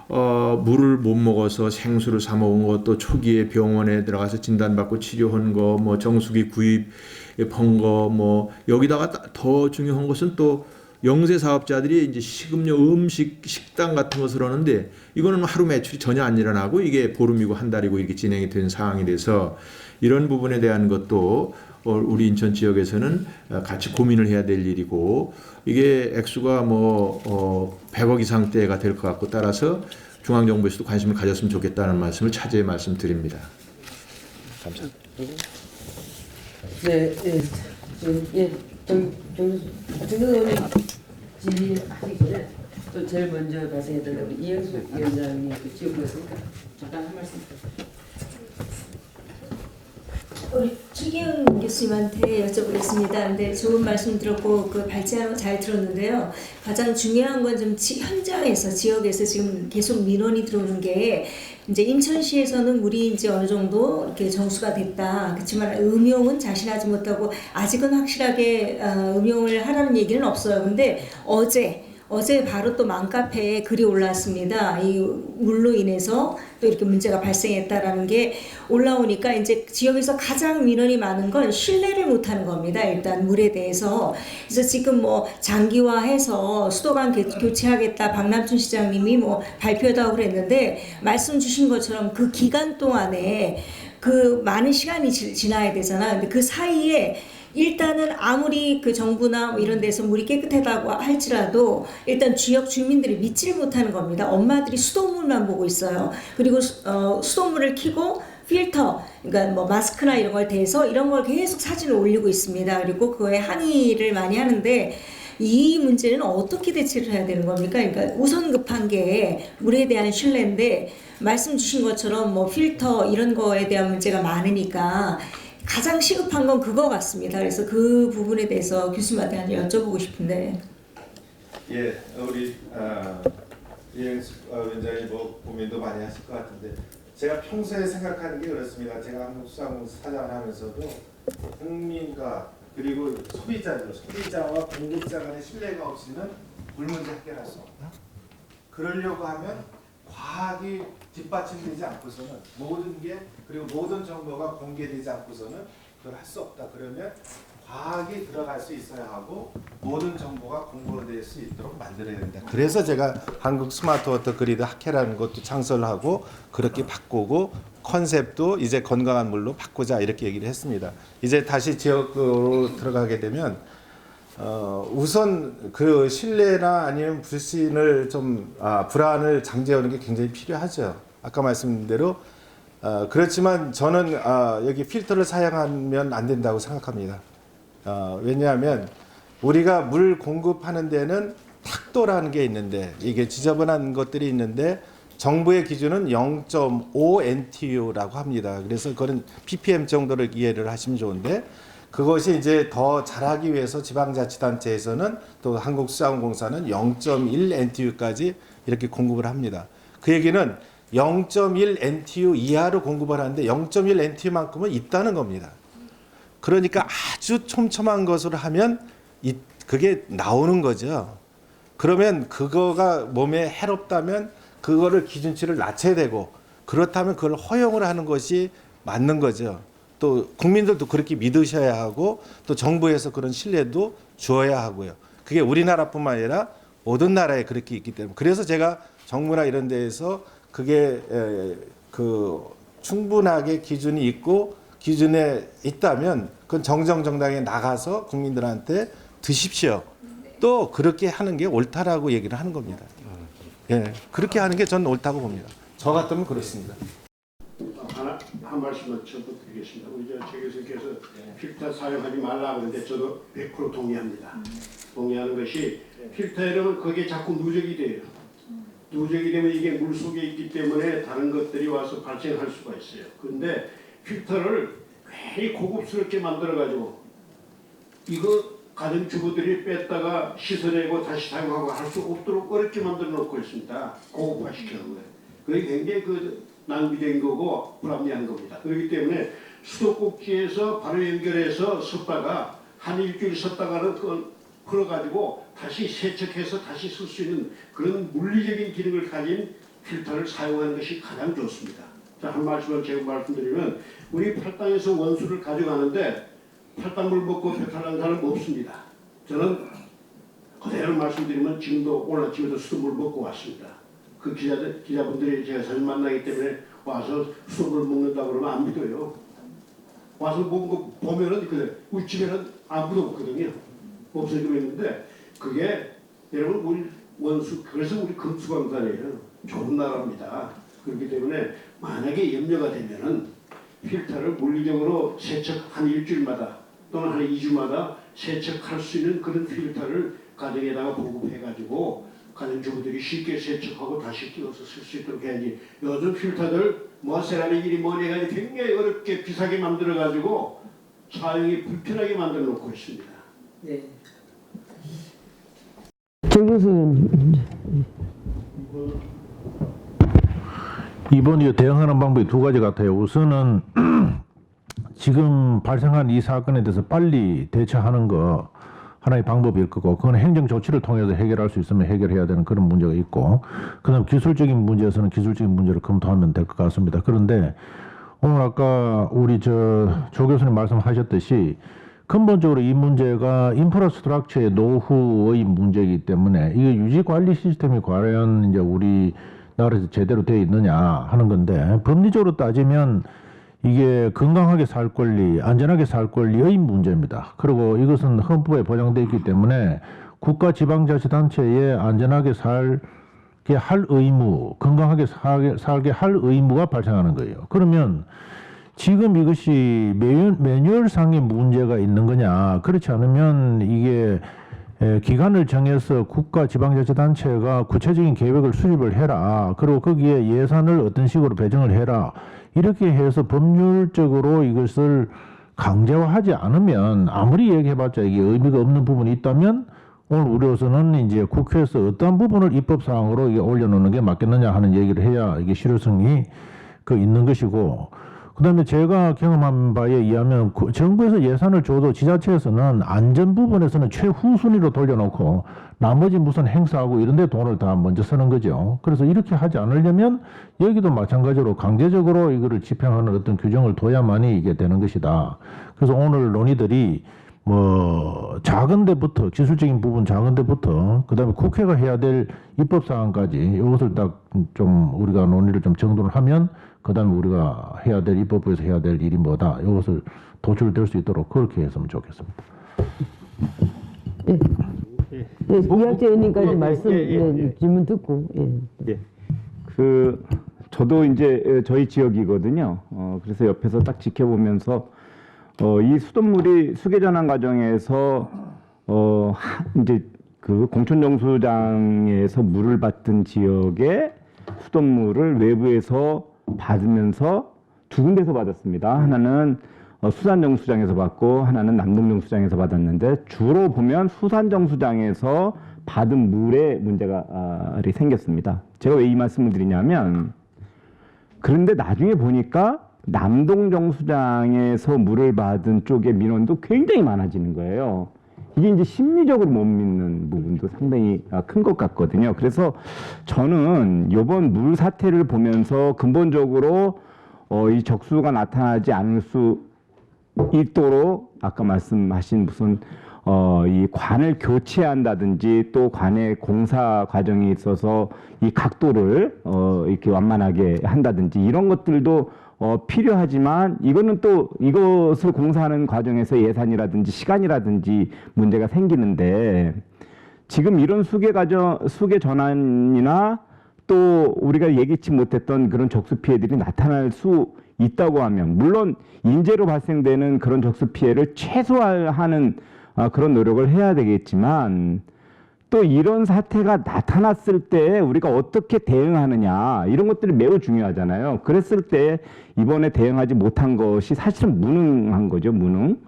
물을 못 먹어서 생수를 사 먹은 것, 또 초기에 병원에 들어가서 진단받고 치료한 거, 뭐 정수기 구입한 거, 뭐 여기다가 더 중요한 것은 또 영세 사업자들이 이제 식음료, 음식, 식당 같은 것을 하는데 이거는 하루 매출이 전혀 안 일어나고 이게 보름이고 한 달이고 이렇게 진행이 된 상황이 돼서 이런 부분에 대한 것도 우리 인천 지역에서는 같이 고민을 해야 될 일이고 이게 액수가 뭐 100억 이상대가 될 것 같고 따라서 중앙정부에서도 관심을 가졌으면 좋겠다는 말씀을 차제에 말씀드립니다. 감사합니다. 네, 같은 경우는 질의하기 전에 또 제일 먼저 발생했던 우리 이영수 위원장님 그 지역구였으니까 잠깐 한 말씀. 우리 최기훈 교수님한테 여쭤보겠습니다. 근데 좋은 말씀 들었고 그 발제하는 거 잘 들었는데요. 가장 중요한 건 좀 현장에서 지역에서 지금 계속 민원이 들어오는 게 이제 인천시에서는 물이 이제 어느 정도 이렇게 정수가 됐다. 그렇지만 음용은 자신하지 못하고 아직은 확실하게 음용을 하라는 얘기는 없어요. 근데 어제 바로 또 맘카페에 글이 올라왔습니다. 이 물로 인해서 또 이렇게 문제가 발생했다라는 게 올라오니까 이제 지역에서 가장 민원이 많은 건 신뢰를 못하는 겁니다. 일단 물에 대해서. 그래서 지금 뭐 장기화해서 수도관 교체하겠다 박남춘 시장님이 뭐 발표하다고 그랬는데 말씀 주신 것처럼 그 기간 동안에 그 많은 시간이 지나야 되잖아. 근데 그 사이에 일단은 아무리 그 정부나 뭐 이런 데서 물이 깨끗하다고 할지라도 일단 지역 주민들이 믿질 못하는 겁니다. 엄마들이 수돗물만 보고 있어요. 그리고 수돗물을 켜고 필터, 그러니까 뭐 마스크나 이런 걸 대서 이런 걸 계속 사진을 올리고 있습니다. 그리고 그거에 항의를 많이 하는데 이 문제는 어떻게 대처를 해야 되는 겁니까? 그러니까 우선 급한 게 물에 대한 신뢰인데 말씀 주신 것처럼 뭐 필터 이런 거에 대한 문제가 많으니까 가장 시급한 건 그거 같습니다. 그래서 그 부분에 대해서 교수님한테 여쭤보고 싶은데. 예, 우리 이행수 위원장이 뭐 고민도 많이 하실 것 같은데 제가 평소에 생각하는 게 그렇습니다. 제가 한국수산공사 사장을 하면서도 국민과 그리고 소비자와 공급자 간의 신뢰가 없이는 물 문제 해결할 수 없다. 그러려고 하면 과학이 뒷받침되지 않고서는 모든 게 그리고 모든 정보가 공개되지 않고서는 그걸 할 수 없다. 그러면 과학이 들어갈 수 있어야 하고 모든 정보가 공개될 수 있도록 만들어야 된다. 그래서 제가 한국 스마트워터 그리드 학회라는 것도 창설을 하고 그렇게 바꾸고 컨셉도 이제 건강한 물로 바꾸자 이렇게 얘기를 했습니다. 이제 다시 지역으로 들어가게 되면 우선 그 신뢰나 아니면 불신을 좀 불안을 잠재우는 게 굉장히 필요하죠. 아까 말씀드린 대로 그렇지만 저는 여기 필터를 사용하면 안 된다고 생각합니다. 왜냐하면 우리가 물 공급하는 데는 탁도라는 게 있는데 이게 지저분한 것들이 있는데 정부의 기준은 0.5 NTU라고 합니다. 그래서 그건 ppm 정도를 이해를 하시면 좋은데 그것이 이제 더 잘하기 위해서 지방자치단체에서는 또 한국수자원공사는 0.1 NTU까지 이렇게 공급을 합니다. 그 얘기는 0.1 NTU 이하로 공급을 하는데 0.1 NTU만큼은 있다는 겁니다. 그러니까 아주 촘촘한 것으로 하면 그게 나오는 거죠. 그러면 그거가 몸에 해롭다면 그거를 기준치를 낮춰야 되고 그렇다면 그걸 허용을 하는 것이 맞는 거죠. 또 국민들도 그렇게 믿으셔야 하고 또 정부에서 그런 신뢰도 주어야 하고요. 그게 우리나라뿐만 아니라 모든 나라에 그렇게 있기 때문에 그래서 제가 정부나 이런 데에서 그게 그 충분하게 기준이 있고 기준에 있다면 그건 정정당당하게 나가서 국민들한테 드십시오. 또 그렇게 하는 게 옳다라고 얘기를 하는 겁니다. 예, 그렇게 하는 게 저는 옳다고 봅니다. 저 같으면 그렇습니다. 한 말씀만 첨부 드리겠습니다. 우리 최 교수께서 필터 사용하지 말라 그러는데 저도 100% 동의합니다. 동의하는 것이 필터 이러면 그게 자꾸 누적이 돼요. 누적이 되면 이게 물속에 있기 때문에 다른 것들이 와서 발생할 수가 있어요. 그런데 필터를 괜히 고급스럽게 만들어가지고 이거 가정주부들이 뺐다가 씻어내고 다시 사용하고 할 수 없도록 어렵게 만들어 놓고 있습니다. 고급화시키는 거예요. 그게 굉장히 낭비된 거고 불합리한 겁니다. 그렇기 때문에 수도꼭지에서 바로 연결해서 섰다가 한 일주일 섰다가는 그걸 풀어가지고 다시 세척해서 다시 쓸 수 있는 그런 물리적인 기능을 가진 필터를 사용하는 것이 가장 좋습니다. 자, 한 말씀을 제가 말씀드리면 우리 팔당에서 원수를 가져가는데 팔당물 먹고 배탈난 사람 없습니다. 저는 그대로 말씀드리면 지금도 오늘 아침에도 수돗물 먹고 왔습니다. 그 기자분들이 제가 자주 만나기 때문에 와서 수돗물 먹는다고 그러면 안 믿어요. 와서 먹은 거 보면은 그래. 우리 집에는 아무도 없거든요. 없어지고 있는데 그게 여러분 우리 원수 그래서 우리 금수강산이에요. 좋은 나라입니다. 그렇기 때문에 만약에 염려가 되면은 필터를 물리적으로 세척 한 일주일마다 또는 한 2주마다 세척할 수 있는 그런 필터를 가정에다가 보급해가지고 가정주부들이 쉽게 세척하고 다시 끼워서 쓸 수 있도록 해야지. 요즘 필터들 뭐 세라믹이니 뭐니 해가지고 굉장히 어렵게 비싸게 만들어가지고 사용이 불편하게 만들어 놓고 있습니다. 네. 정 교수님. 이번 대응하는 방법이 두 가지 같아요. 우선은 지금 발생한 이 사건에 대해서 빨리 대처하는 거 하나의 방법일 거고, 그건 행정 조치를 통해서 해결할 수 있으면 해결해야 되는 그런 문제가 있고, 그다음 기술적인 문제에서는 기술적인 문제를 검토하면 될 것 같습니다. 그런데 오늘 아까 우리 조 교수님 말씀하셨듯이 근본적으로 이 문제가 인프라스트럭처의 노후의 문제이기 때문에 이게 유지 관리 시스템이 과연 이제 우리 나라에서 제대로 되어 있느냐 하는 건데, 법리적으로 따지면 이게 건강하게 살 권리, 안전하게 살 권리의 문제입니다. 그리고 이것은 헌법에 보장되어 있기 때문에 국가 지방자치단체에 안전하게 살게 할 의무, 건강하게 살게 할 의무가 발생하는 거예요. 그러면 지금 이것이 매뉴얼상의 문제가 있는 거냐? 그렇지 않으면 이게 기간을 정해서 국가 지방자치단체가 구체적인 계획을 수립을 해라. 그리고 거기에 예산을 어떤 식으로 배정을 해라. 이렇게 해서 법률적으로 이것을 강제화하지 않으면 아무리 얘기해봤자 이게 의미가 없는 부분이 있다면 오늘 우리로서는 이제 국회에서 어떠한 부분을 입법사항으로 이게 올려놓는 게 맞겠느냐 하는 얘기를 해야 이게 실효성이 있는 것이고, 그 다음에 제가 경험한 바에 의하면 정부에서 예산을 줘도 지자체에서는 안전 부분에서는 최후순위로 돌려놓고 나머지 무슨 행사하고 이런 데 돈을 다 먼저 쓰는 거죠. 그래서 이렇게 하지 않으려면 여기도 마찬가지로 강제적으로 이거를 집행하는 어떤 규정을 둬야만이 이게 되는 것이다. 그래서 오늘 논의들이 뭐 작은 데부터, 기술적인 부분 작은 데부터, 그 다음에 국회가 해야 될 입법사항까지 이것을 딱 좀 우리가 논의를 좀 정돈을 하면 그 다음에 우리가 해야 될, 입법부에서 해야 될 일이 뭐다, 이것을 도출될 수 있도록 그렇게 했으면 좋겠습니다. 네. 네, 이학재 의원님까지 말씀, 네, 질문 듣고. 예. 저도 이제 저희 지역이거든요. 그래서 옆에서 딱 지켜보면서 이 수돗물이 수계 전환 과정에서 이제 그 공촌정수장에서 물을 받던 지역의 수돗물을 외부에서 받으면서 두 군데서 받았습니다. 하나는 수산정수장에서 받고 하나는 남동정수장에서 받았는데, 주로 보면 수산정수장에서 받은 물에 문제가 생겼습니다. 제가 왜 이 말씀을 드리냐면, 그런데 나중에 보니까 남동정수장에서 물을 받은 쪽의 민원도 굉장히 많아지는 거예요. 이게 이제 심리적으로 못 믿는 부분도 상당히 큰 것 같거든요. 그래서 저는 이번 물 사태를 보면서 근본적으로 이 적수가 나타나지 않을 수 있도록 아까 말씀하신 무슨 이 관을 교체한다든지 또 관의 공사 과정에 있어서 이 각도를 이렇게 완만하게 한다든지 이런 것들도 필요하지만, 이거는 또 이것을 공사하는 과정에서 예산이라든지 시간이라든지 문제가 생기는데, 지금 이런 수계 전환이나 또 우리가 예기치 못했던 그런 적수 피해들이 나타날 수 있다고 하면, 물론 인재로 발생되는 그런 적수 피해를 최소화하는 그런 노력을 해야 되겠지만, 또 이런 사태가 나타났을 때 우리가 어떻게 대응하느냐 이런 것들이 매우 중요하잖아요. 그랬을 때 이번에 대응하지 못한 것이 사실은 무능한 거죠. 무능.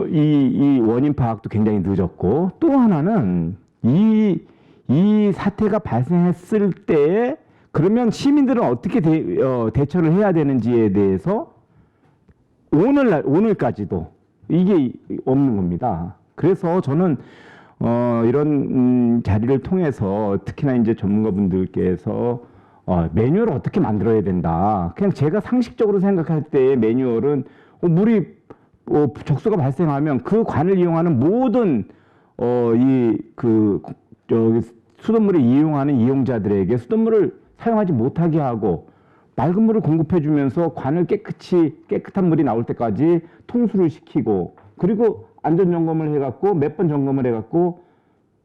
이 원인 파악도 굉장히 늦었고 또 하나는 이 사태가 발생했을 때 그러면 시민들은 어떻게 대처를 해야 되는지에 대해서 오늘까지도 이게 없는 겁니다. 그래서 저는 이런 자리를 통해서 특히나 이제 전문가분들께서 매뉴얼을 어떻게 만들어야 된다. 그냥 제가 상식적으로 생각할 때 매뉴얼은 물이 적수가 발생하면 그 관을 이용하는 모든 수돗물을 이용하는 이용자들에게 수돗물을 사용하지 못하게 하고 맑은 물을 공급해 주면서 관을 깨끗한 물이 나올 때까지 통수를 시키고 그리고 안전 점검을 해갖고 몇 번 점검을 해갖고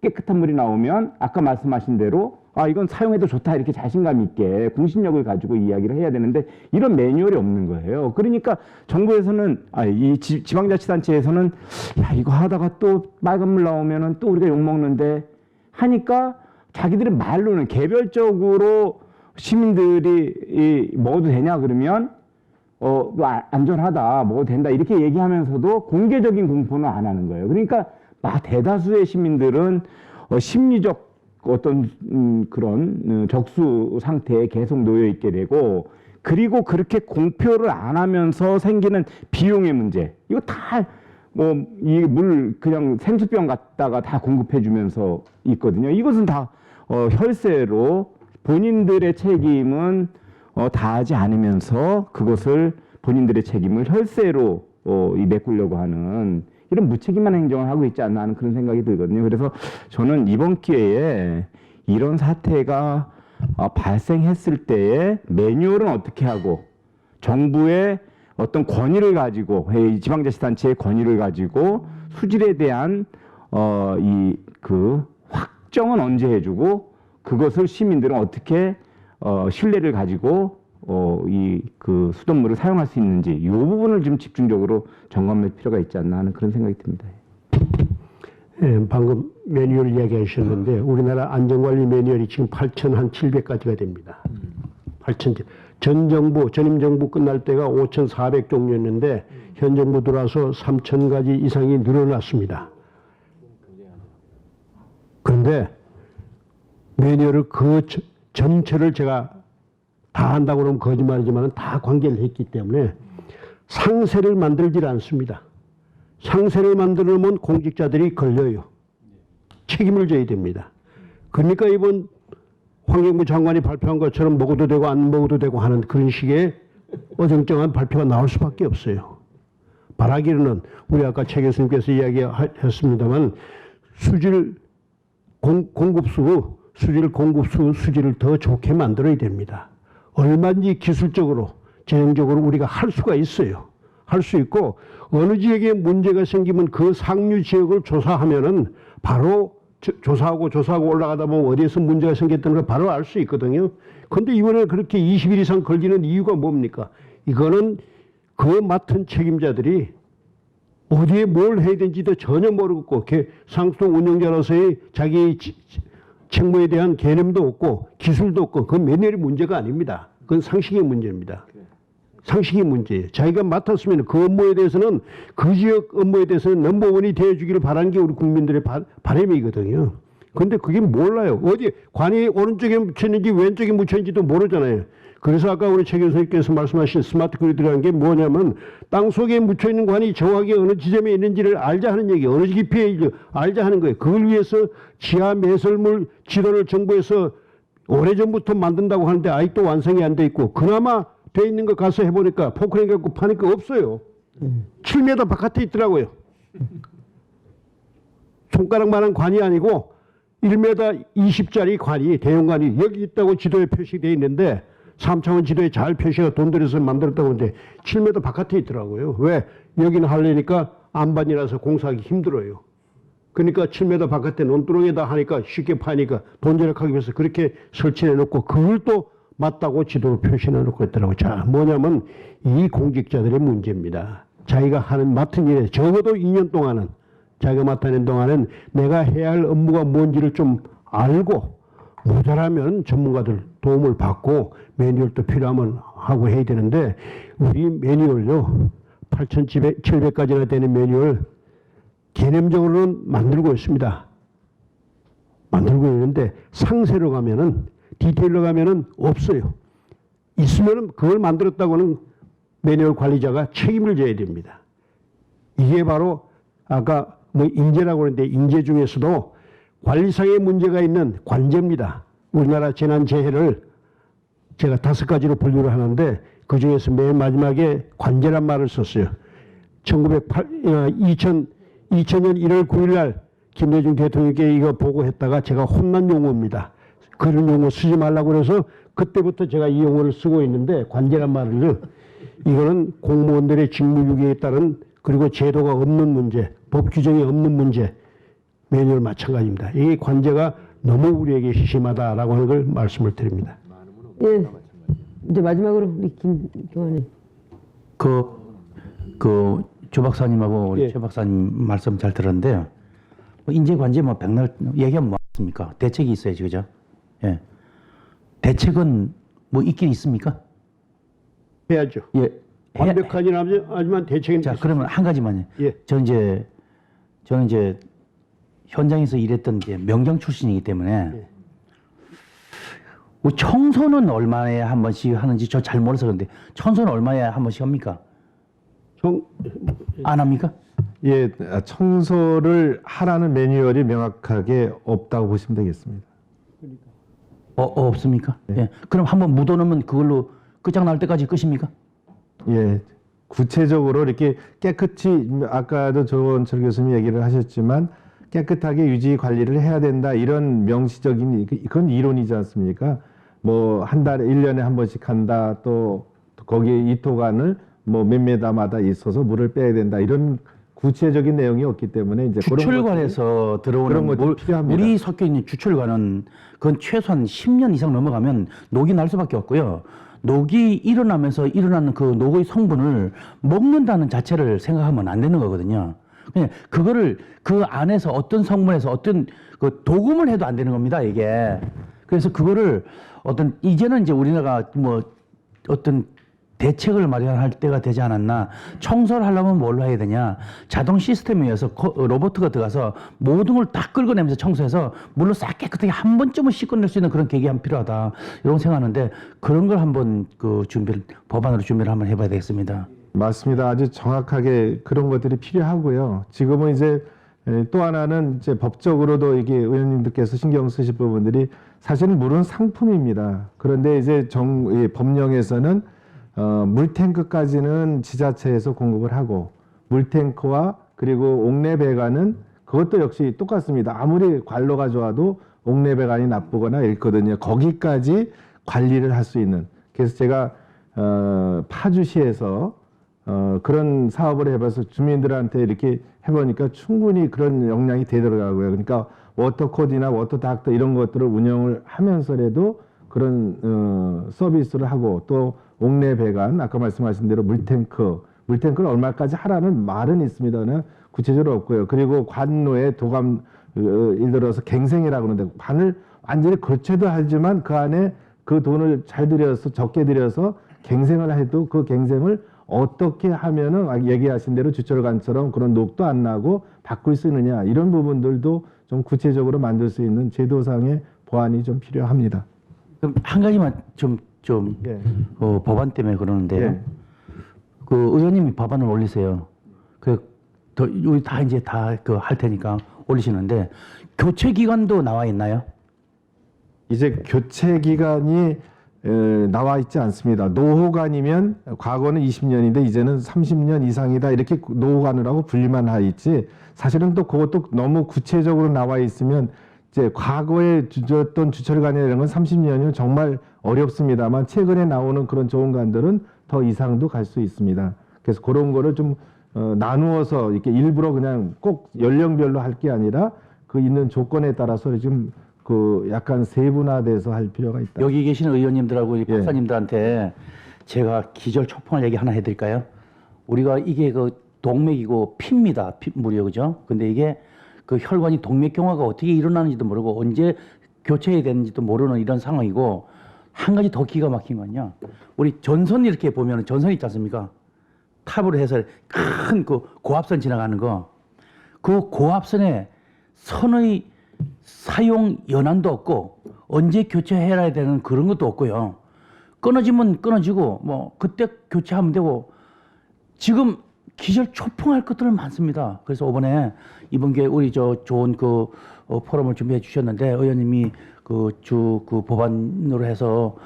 깨끗한 물이 나오면 아까 말씀하신 대로 이건 사용해도 좋다 이렇게 자신감 있게 공신력을 가지고 이야기를 해야 되는데 이런 매뉴얼이 없는 거예요. 그러니까 정부에서는 이 지방자치단체에서는 이거 하다가 또 빨간 물 나오면은 또 우리가 욕 먹는데 하니까 자기들의 말로는 개별적으로 시민들이 먹어도 되냐 그러면 안전하다 먹어도 된다 이렇게 얘기하면서도 공개적인 공포는 안 하는 거예요. 그러니까 대다수의 시민들은 심리적 어떤 그런 적수 상태에 계속 놓여 있게 되고 그리고 그렇게 공표를 안 하면서 생기는 비용의 문제 이거 다 이 물 그냥 생수병 갖다가 다 공급해 주면서 있거든요. 이것은 다 혈세로 본인들의 책임은 다하지 않으면서 그것을 본인들의 책임을 혈세로 메꾸려고 하는 이런 무책임한 행정을 하고 있지 않나 하는 그런 생각이 들거든요. 그래서 저는 이번 기회에 이런 사태가 발생했을 때에 매뉴얼은 어떻게 하고 정부의 어떤 권위를 가지고 지방자치단체의 권위를 가지고 수질에 대한 확정은 언제 해주고 그것을 시민들은 어떻게 신뢰를 가지고 수돗물을 사용할 수 있는지 이 부분을 좀 집중적으로 점검할 필요가 있지 않나 하는 그런 생각이 듭니다. 방금 매뉴얼 이야기하셨는데 우리나라 안전관리 매뉴얼이 지금 8,700가지가 됩니다. 8,000. 전임 정부 끝날 때가 5,400종류였는데 현 정부 들어와서 3,000가지 이상이 늘어났습니다. 그런데 매뉴얼을 그 전체를 제가 다 한다고 그러면 거짓말이지만 다 관계를 했기 때문에 상세를 만들질 않습니다. 상세를 만들면 공직자들이 걸려요. 책임을 져야 됩니다. 그러니까 이번 환경부 장관이 발표한 것처럼 먹어도 되고 안 먹어도 되고 하는 그런 식의 어정쩡한 발표가 나올 수밖에 없어요. 바라기로는 우리 아까 최 교수님께서 이야기했습니다만 수질 공급수 수질을 더 좋게 만들어야 됩니다. 얼마든지 기술적으로 재정적으로 우리가 할 수가 있어요. 할 수 있고 어느 지역에 문제가 생기면 그 상류 지역을 조사하면은 바로 조사하고 올라가다 보면 어디에서 문제가 생겼다는 걸 바로 알 수 있거든요. 그런데 이번에 그렇게 20일 이상 걸리는 이유가 뭡니까? 이거는 그 맡은 책임자들이 어디에 뭘 해야 되는지도 전혀 모르고 상수도 운영자로서의 자기 책무에 대한 개념도 없고 기술도 없고 그건 매뉴얼이 문제가 아닙니다. 그건 상식의 문제입니다. 상식의 문제예요. 자기가 맡았으면 그 업무에 대해서는 그 지역 업무에 대해서는 넘버원이 되어주기를 바라는 게 우리 국민들의 바람이거든요. 그런데 그게 몰라요. 어디 관이 오른쪽에 묻혔는지 왼쪽에 묻혔는지도 모르잖아요. 그래서 아까 우리 최 교수님께서 말씀하신 스마트 그리드라는 게 뭐냐면 땅 속에 묻혀있는 관이 정확히 어느 지점에 있는지를 알자 하는 얘기예요. 어느 깊이에 알자 하는 거예요. 그걸 위해서 지하 매설물 지도를 정부에서 오래전부터 만든다고 하는데 아직도 완성이 안 돼 있고 그나마 돼 있는 거 가서 해보니까 포크레인 갖고 파니까 없어요. 7m 바깥에 있더라고요. 손가락만한 관이 아니고 1m 20짜리 관이 대형관이 여기 있다고 지도에 표시되어 있는데 3차원 지도에 잘 표시가 돈 들여서 만들었다고 하는데 7m 바깥에 있더라고요. 왜? 여기는 하려니까 안반이라서 공사하기 힘들어요. 그러니까 7m 바깥에 논두렁에다 하니까 쉽게 파니까 돈 절약하기 위해서 그렇게 설치해 놓고 그걸 또 맞다고 지도로 표시해 놓고 있더라고요. 자, 뭐냐면 이 공직자들의 문제입니다. 자기가 맡은 일에 적어도 2년 동안은 자기가 맡아낸 동안은 내가 해야 할 업무가 뭔지를 좀 알고 모자라면 전문가들 도움을 받고 매뉴얼도 필요하면 하고 해야 되는데 우리 매뉴얼요 8,700가지나 되는 매뉴얼 개념적으로는 만들고 있습니다. 만들고 있는데 상세로 가면은 디테일로 가면은 없어요. 있으면은 그걸 만들었다고는 매뉴얼 관리자가 책임을 져야 됩니다. 이게 바로 아까 뭐 인재라고 그러는데 인재 중에서도 관리상의 문제가 있는 관제입니다. 우리나라 재난재해를 제가 5가지로 분류를 하는데 그 중에서 맨 마지막에 관제란 말을 썼어요. 2000년 1월 9일 날 김대중 대통령께 이거 보고했다가 제가 혼난 용어입니다. 그런 용어 쓰지 말라고 그래서 그때부터 제가 이 용어를 쓰고 있는데 관제란 말을 이거는 공무원들의 직무유기에 따른 그리고 제도가 없는 문제, 법 규정이 없는 문제 매뉴얼 마찬가지입니다. 이 관제가 너무 우리에게 심하다라고 하는 걸 말씀을 드립니다. 예. 이제 마지막으로 우리 김교환님. 조 박사님하고 우리 예. 최 박사님 말씀 잘 들었는데요. 뭐 인재 관제 뭐 백날 얘기하면 뭐 합니까? 대책이 있어야지, 그죠? 예. 대책은 뭐 있긴 있습니까? 해야죠. 예. 완벽하지는 하지만 대책은 자, 있습니다. 그러면 한 가지만요. 예. 저는 이제 현장에서 일했던 게 명장 출신이기 때문에 예. 뭐 청소는 얼마에 한 번씩 하는지 저 잘 몰라서 그런데 청소는 얼마에 한 번씩 합니까? 안 합니까? 예, 청소를 하라는 매뉴얼이 명확하게 없다고 보시면 되겠습니다. 없습니까? 네. 예. 그럼 한번 묻어놓으면 그걸로 끝장날 때까지 끝입니까? 예, 구체적으로 이렇게 깨끗이 아까도 조원철 교수님 얘기를 하셨지만 깨끗하게 유지 관리를 해야 된다 이런 명시적인 그건 이론이지 않습니까? 뭐 한 달에 1년에 한 번씩 한다 또 거기에 이토관을 뭐 몇 메다마다 있어서 물을 빼야 된다 이런 구체적인 내용이 없기 때문에 이제 주철관에서 들어오는 것들이 필요합니다. 물이 섞여 있는 주철관은 그건 최소한 10년 이상 넘어가면 녹이 날 수밖에 없고요. 녹이 일어나면서 일어나는 그 녹의 성분을 먹는다는 자체를 생각하면 안 되는 거거든요. 그냥 그거를 그 안에서 어떤 성분에서 어떤 그 도금을 해도 안 되는 겁니다, 이게. 그래서 그거를 이제는 이제 우리나라가 뭐 어떤 대책을 마련할 때가 되지 않았나. 청소를 하려면 뭘로 해야 되냐. 자동 시스템에 의해서 로봇가 들어가서 모든 걸 다 끌어내면서 청소해서 물로 싹 깨끗하게 한 번쯤은 씻어낼 수 있는 그런 계기가 필요하다. 이런 생각하는데 그런 걸 한번 법안으로 준비를 한번 해봐야 되겠습니다. 맞습니다. 아주 정확하게 그런 것들이 필요하고요. 지금은 이제 또 하나는 이제 법적으로도 이게 의원님들께서 신경 쓰실 부분들이 사실은 물은 상품입니다. 그런데 이제 법령에서는 물탱크까지는 지자체에서 공급을 하고 물탱크와 그리고 옥내 배관은 그것도 역시 똑같습니다. 아무리 관로가 좋아도 옥내 배관이 나쁘거나 있거든요. 거기까지 관리를 할 수 있는. 그래서 제가 파주시에서 그런 사업을 해봐서 주민들한테 이렇게 해보니까 충분히 그런 역량이 되더라고요. 그러니까 워터코디나 워터닥터 이런 것들을 운영을 하면서라도 그런 서비스를 하고 또 옥내 배관, 아까 말씀하신 대로 물탱크를 얼마까지 하라는 말은 있습니다. 그냥 구체적으로 없고요. 그리고 관로에 도감, 예를 들어서 갱생이라고 하는데 관을 완전히 거쳐도 하지만 그 안에 그 돈을 잘 들여서 적게 들여서 갱생을 해도 그 갱생을 어떻게 하면은 얘기하신 대로 주철관처럼 그런 녹도 안 나고 바꿀 수 있느냐 이런 부분들도 좀 구체적으로 만들 수 있는 제도상의 보완이 좀 필요합니다. 그럼 한 가지만 예. 법안 때문에 그러는데요. 예. 그 의원님이 법안을 올리세요. 우리 다 이제 다 할 테니까 올리시는데 교체 기간도 나와 있나요? 이제 교체 기간이 나와 있지 않습니다. 노후관이면 과거는 20년인데 이제는 30년 이상이다 이렇게 노후관이라고 분리만 하 있지 사실은 또 그것도 너무 구체적으로 나와 있으면 이제 과거에 주셨던 주철관이나 이런 건 30년이면 정말 어렵습니다만 최근에 나오는 그런 좋은 관들은 더 이상도 갈 수 있습니다. 그래서 그런 거를 좀 나누어서 이렇게 일부러 그냥 꼭 연령별로 할 게 아니라 그 있는 조건에 따라서 좀 그 약간 세분화돼서 할 필요가 있다. 여기 계시는 의원님들하고 박사님들한테 제가 기절초풍할 얘기 하나 해드릴까요? 우리가 이게 동맥이고 피입니다. 물이요, 그죠? 근데 이게 그 혈관이 동맥경화가 어떻게 일어나는지도 모르고 언제 교체해야 되는지도 모르는 이런 상황이고, 한 가지 더 기가 막힌 건요. 우리 전선 이렇게 보면 전선 있지 않습니까? 탑으로 해서 큰 그 고압선 지나가는 거. 그 고압선에 선의 사용 연한도 없고 언제 교체해야 되는 그런 것도 없고요. 끊어지면 끊어지고 뭐 그때 교체하면 되고, 지금 기절 초풍할 것들은 많습니다. 그래서 이번 기회에 우리 저 좋은 그 포럼을 준비해 주셨는데, 의원님이 그 법안으로 해서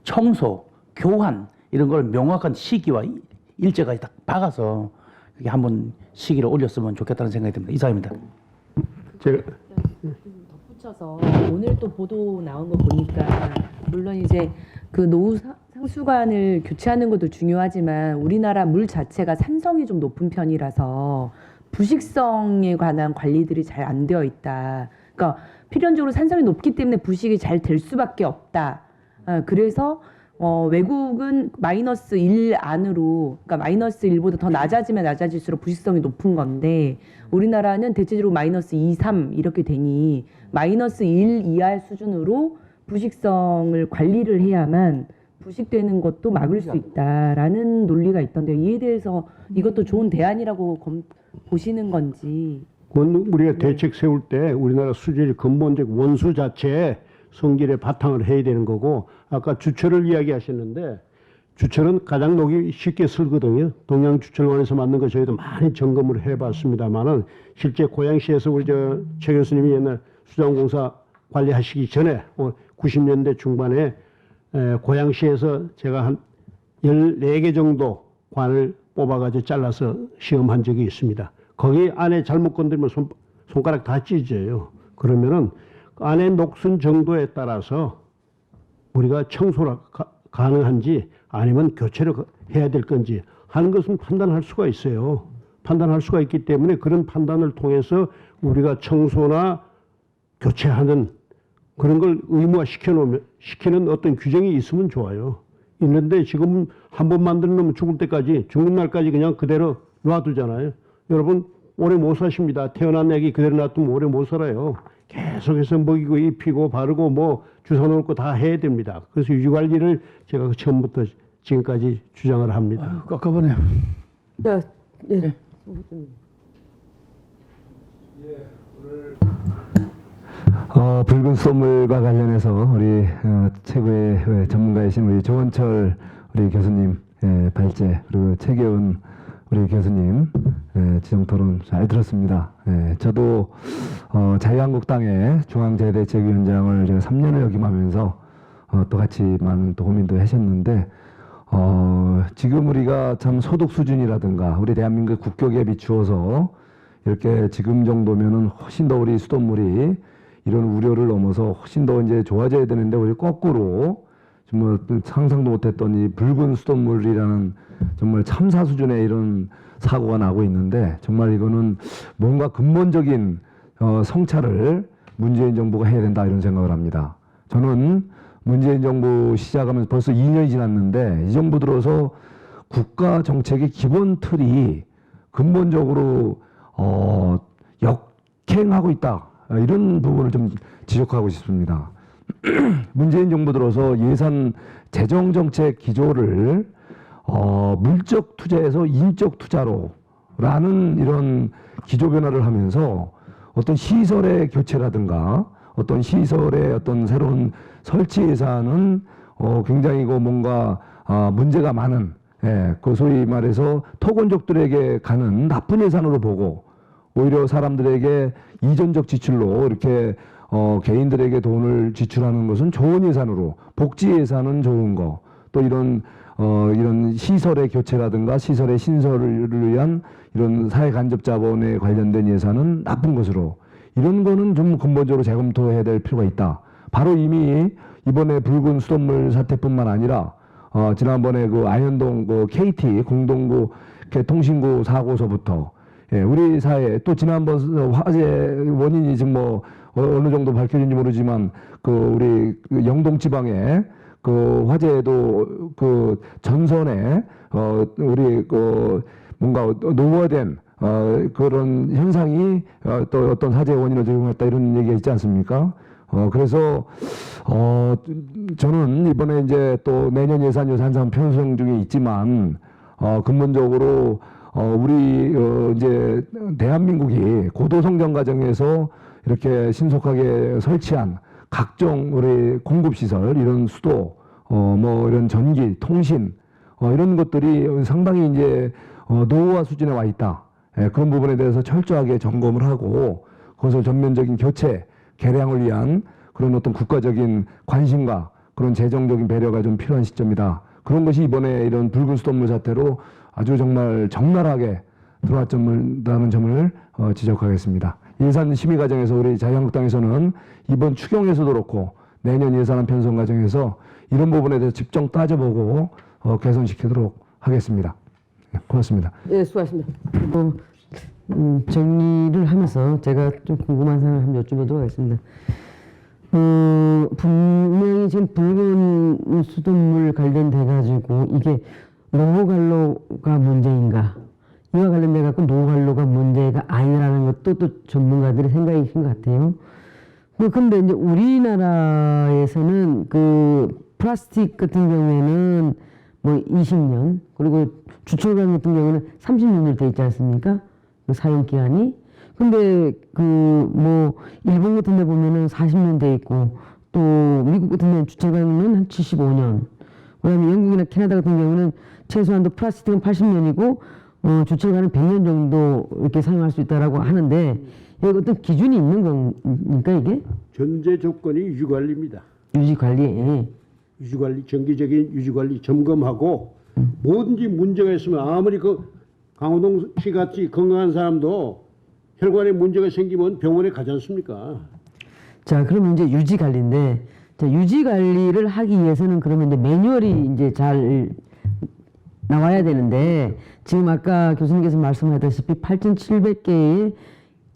청소, 교환 이런 걸 명확한 시기와 일제까지 딱 박아서 이렇게 한번 시기를 올렸으면 좋겠다는 생각이 듭니다. 이상입니다. 제가 덧붙여서 오늘 또 보도 나온 거 보니까, 물론 이제 그 노후 상수관을 교체하는 것도 중요하지만 우리나라 물 자체가 산성이 좀 높은 편이라서 부식성에 관한 관리들이 잘 안 되어 있다. 그러니까 필연적으로 산성이 높기 때문에 부식이 잘 될 수밖에 없다. 그래서 외국은 -1 안으로, 그러니까 -1보다 더 낮아지면 낮아질수록 부식성이 높은 건데, 우리나라는 대체적으로 -2, 3 이렇게 되니 -1 이하 수준으로 부식성을 관리를 해야만 부식되는 것도 막을 수 있다라는 논리가 있던데, 이에 대해서 이것도 좋은 대안이라고 보시는 건지. 우리가 대책 세울 때 우리나라 수질 근본적 원수 자체에 성질의 바탕을 해야 되는 거고, 아까 주철을 이야기하셨는데, 주철은 가장 녹이 쉽게 슬거든요. 동양주철원에서 만든 거 저희도 많이 점검을 해봤습니다만은, 실제 고양시에서 우리 최 교수님이 옛날 수자원공사 관리하시기 전에 90년대 중반에 고양시에서 제가 한 14개 정도 관을 뽑아가지고 잘라서 시험한 적이 있습니다. 거기 안에 잘못 건드리면 손가락 다 찢어져요. 그러면은 안에 녹슨 정도에 따라서 우리가 청소가 가능한지 아니면 교체를 해야 될 건지 하는 것은 판단할 수가 있어요. 판단할 수가 있기 때문에 그런 판단을 통해서 우리가 청소나 교체하는 그런 걸 시키는 어떤 규정이 있으면 좋아요. 있는데 지금 한 번 만들어 놓으면 죽을 때까지, 죽는 날까지 그냥 그대로 놔두잖아요. 여러분 오래 못 사십니다. 태어난 애기 그대로 놔두면 오래 못 살아요. 계속해서 먹이고 입히고 바르고 뭐 주사 놓을 거 다 해야 됩니다. 그래서 유지관리를 제가 처음부터 지금까지 주장을 합니다. 깎아보네요. 네. 네. 붉은 수돗물과 관련해서 우리 최고의 전문가이신 우리 조원철 우리 교수님 발제, 그리고 최계훈 우리 교수님 지정토론 잘 들었습니다. 저도 자유한국당의 중앙재대책위원장을 제가 3년을 역임하면서 또 같이 많은 또 고민도 하셨는데, 지금 우리가 참 소득 수준이라든가 우리 대한민국 국격에 비추어서 이렇게 지금 정도면은 훨씬 더 우리 수돗물이 이런 우려를 넘어서 훨씬 더 이제 좋아져야 되는데, 우리 거꾸로 정말 상상도 못했던 이 붉은 수돗물이라는 정말 참사 수준의 이런 사고가 나고 있는데, 정말 이거는 뭔가 근본적인 성찰을 문재인 정부가 해야 된다 이런 생각을 합니다. 저는 문재인 정부 시작하면서 벌써 2년이 지났는데, 이 정부 들어서 국가 정책의 기본 틀이 근본적으로 역행하고 있다, 이런 부분을 좀 지적하고 싶습니다. 문재인 정부 들어서 예산 재정 정책 기조를 물적 투자에서 인적 투자로라는 이런 기조 변화를 하면서 어떤 시설의 교체라든가 어떤 시설의 어떤 새로운 설치 예산은 굉장히 뭔가 문제가 많은, 그 소위 말해서 토건족들에게 가는 나쁜 예산으로 보고, 오히려 사람들에게 이전적 지출로 이렇게 개인들에게 돈을 지출하는 것은 좋은 예산으로, 복지 예산은 좋은 거, 또 이런 시설의 교체라든가 시설의 신설을 위한 이런 사회 간접 자본에 관련된 예산은 나쁜 것으로, 이런 거는 좀 근본적으로 재검토해야 될 필요가 있다. 바로 이미 이번에 붉은 수돗물 사태뿐만 아니라 지난번에 그 아현동 그 KT 공동구 통신구 사고서부터, 우리 사회 또 지난번 화재 원인이 지금 뭐 어느 정도 밝혀진지 모르지만 우리 영동 지방에 화재도 전선에 우리 뭔가 노후화된 그런 현상이 또 어떤 사재의 원인을 제공했다 이런 얘기가 있지 않습니까? 그래서 저는 이번에 이제 또 내년 예산 예산상 편성 중에 있지만 근본적으로 우리 이제 대한민국이 고도 성장 과정에서 이렇게 신속하게 설치한 각종 우리 공급 시설 이런 수도 뭐 이런 전기 통신 이런 것들이 상당히 이제 노후화 수준에 와 있다. 예, 그런 부분에 대해서 철저하게 점검을 하고 그것을 전면적인 교체 개량을 위한 그런 어떤 국가적인 관심과 그런 재정적인 배려가 좀 필요한 시점이다. 그런 것이 이번에 이런 붉은 수돗물 사태로 아주 정말 적나라하게 들어왔다는 점을 지적하겠습니다. 예산 심의 과정에서 우리 자유한국당에서는 이번 추경에서도 그렇고 내년 예산안 편성 과정에서 이런 부분에 대해서 집중 따져보고 개선시키도록 하겠습니다. 네, 고맙습니다. 네, 수고하셨습니다. 정리를 하면서 제가 좀 궁금한 사항을 한번 여쭤보도록 하겠습니다. 분명히 지금 붉은 수돗물 관련돼 가지고 이게 노후관로가 문제인가? 이와 관련돼 갖고 노후관로가 문제가 아니라는 것도 또 전문가들의 생각이신 것 같아요. 근데 이제 우리나라에서는 그 플라스틱 같은 경우에는 뭐 20년 그리고 주철관 같은 경우는 30년으로 돼 있지 않습니까? 그 사용 기한이. 근데 그 뭐 일본 같은 데 보면은 40년 돼 있고 또 미국 같은 데는 주철관은 한 75년. 그다음에 영국이나 캐나다 같은 경우는 최소한도 플라스틱은 80년이고 주철관은 100년 정도 이렇게 사용할 수 있다라고 하는데 여기 어떤 기준이 있는 겁니까 이게? 전제 조건이 유지관리입니다. 유지관리. 예. 유지관리, 정기적인 유지관리 점검하고 뭐든지 문제가 있으면 아무리 그 강호동 씨 같이 건강한 사람도 혈관에 문제가 생기면 병원에 가지 않습니까? 자, 그러면 이제 유지관리인데, 자, 유지관리를 하기 위해서는 그러면 이제 매뉴얼이 이제 잘 나와야 되는데, 지금 아까 교수님께서 말씀하셨다시피 8,700개의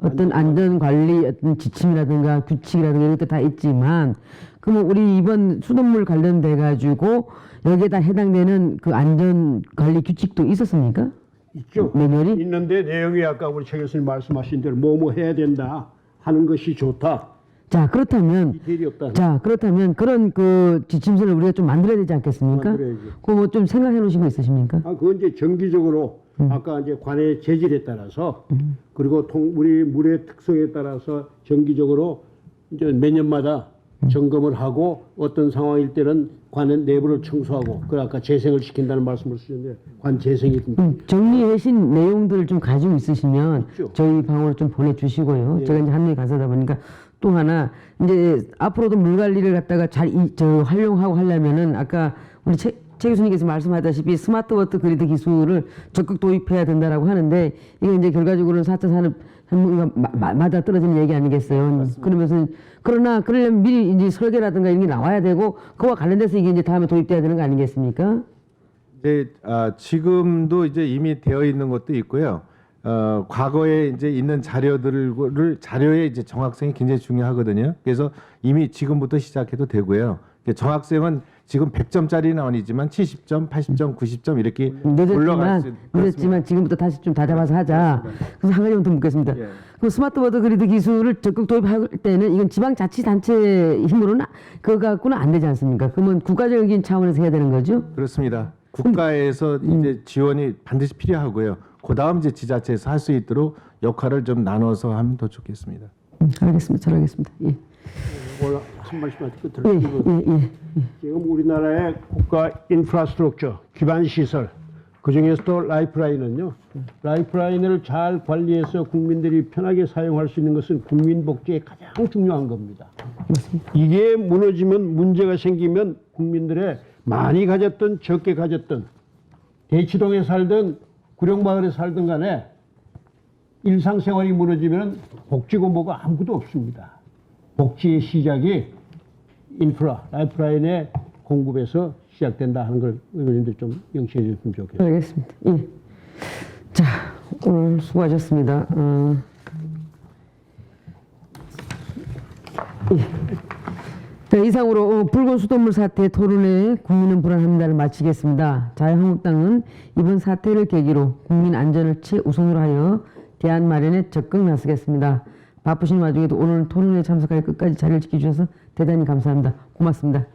어떤 안전관리 어떤 지침이라든가 규칙이라든가 이런 것도 다 있지만, 그러면 우리 이번 수돗물 관련돼 가지고 여기에다 해당되는 그 안전관리 규칙도 있었습니까? 있죠. 매뉴얼이? 있는데 내용이 아까 우리 최 교수님 말씀하신 대로 뭐뭐 해야 된다 하는 것이 좋다. 자, 그렇다면 디테일이 없다. 자, 그렇다면 그런 그 지침서를 우리가 좀 만들어야 되지 않겠습니까? 만들어야죠. 그거 뭐 좀 생각해 놓으신 거 있으십니까? 그건 이제 정기적으로 아까 이제 관의 재질에 따라서 그리고 우리 물의 특성에 따라서 정기적으로 이제 몇 년마다 점검을 하고 어떤 상황일 때는 관의 내부를 청소하고 그 아까 재생을 시킨다는 말씀을 쓰셨는데 관 재생이 정리하신 내용들을 좀 가지고 있으시면 있죠. 저희 방으로 좀 보내주시고요. 예. 제가 이제 한명이 간사다 보니까 또 하나 이제 앞으로도 물 관리를 갖다가 잘 활용하고 하려면은 아까 우리 최 교수님께서 말씀하다시피 스마트 워터 그리드 기술을 적극 도입해야 된다라고 하는데 이게 이제 결과적으로는 4차 산업 맞아 떨어지는 얘기 아니겠어요? 맞습니다. 그러면서 그러려면 미리 이제 설계라든가 이런 게 나와야 되고 그와 관련돼서 이게 이제 다음에 도입돼야 되는 거 아니겠습니까? 이제 지금도 이제 이미 되어 있는 것도 있고요. 과거에 이제 있는 자료의 이제 정확성이 굉장히 중요하거든요. 그래서 이미 지금부터 시작해도 되고요. 정확성은 지금 100점짜리는 아니지만 70점, 80점, 90점 이렇게 올라갈 수 늦었지만 지금부터 다시 좀 다잡아서 하자. 그래서 한 가지만 더 묻겠습니다. 예. 그 스마트 워터 그리드 기술을 적극 도입할 때는 이건 지방자치단체 힘으로는 그거 갖고는 안 되지 않습니까? 그러면 국가적인 차원에서 해야 되는 거죠? 그렇습니다. 국가에서 이제 지원이 반드시 필요하고요. 그다음 이제 지자체에서 할 수 있도록 역할을 좀 나눠서 하면 더 좋겠습니다. 알겠습니다. 잘 알겠습니다. 예. 오늘 한 말씀만 끝으로 지금 우리나라의 국가 인프라스트럭처 기반 시설 그 중에서도 라이프라인은요. 라이프라인을 잘 관리해서 국민들이 편하게 사용할 수 있는 것은 국민복지에 가장 중요한 겁니다. 이게 무너지면 문제가 생기면 국민들의 많이 가졌든 적게 가졌든 대치동에 살든 구룡마을에 살든 간에 일상생활이 무너지면 복지고 뭐가 아무것도 없습니다. 복지의 시작이 인프라, 라이프라인의 공급에서 시작된다 하는 걸 의원님들 좀 명시해 주시면 좋겠습니다. 알겠습니다. 예. 자, 오늘 수고하셨습니다. 예. 네, 이상으로 붉은 수돗물 사태 토론회 국민은 불안합니다를 마치겠습니다. 자유한국당은 이번 사태를 계기로 국민 안전을 최우선으로 하여 대안 마련에 적극 나서겠습니다. 바쁘신 와중에도 오늘 토론회에 참석하여 끝까지 자리를 지켜주셔서 대단히 감사합니다. 고맙습니다.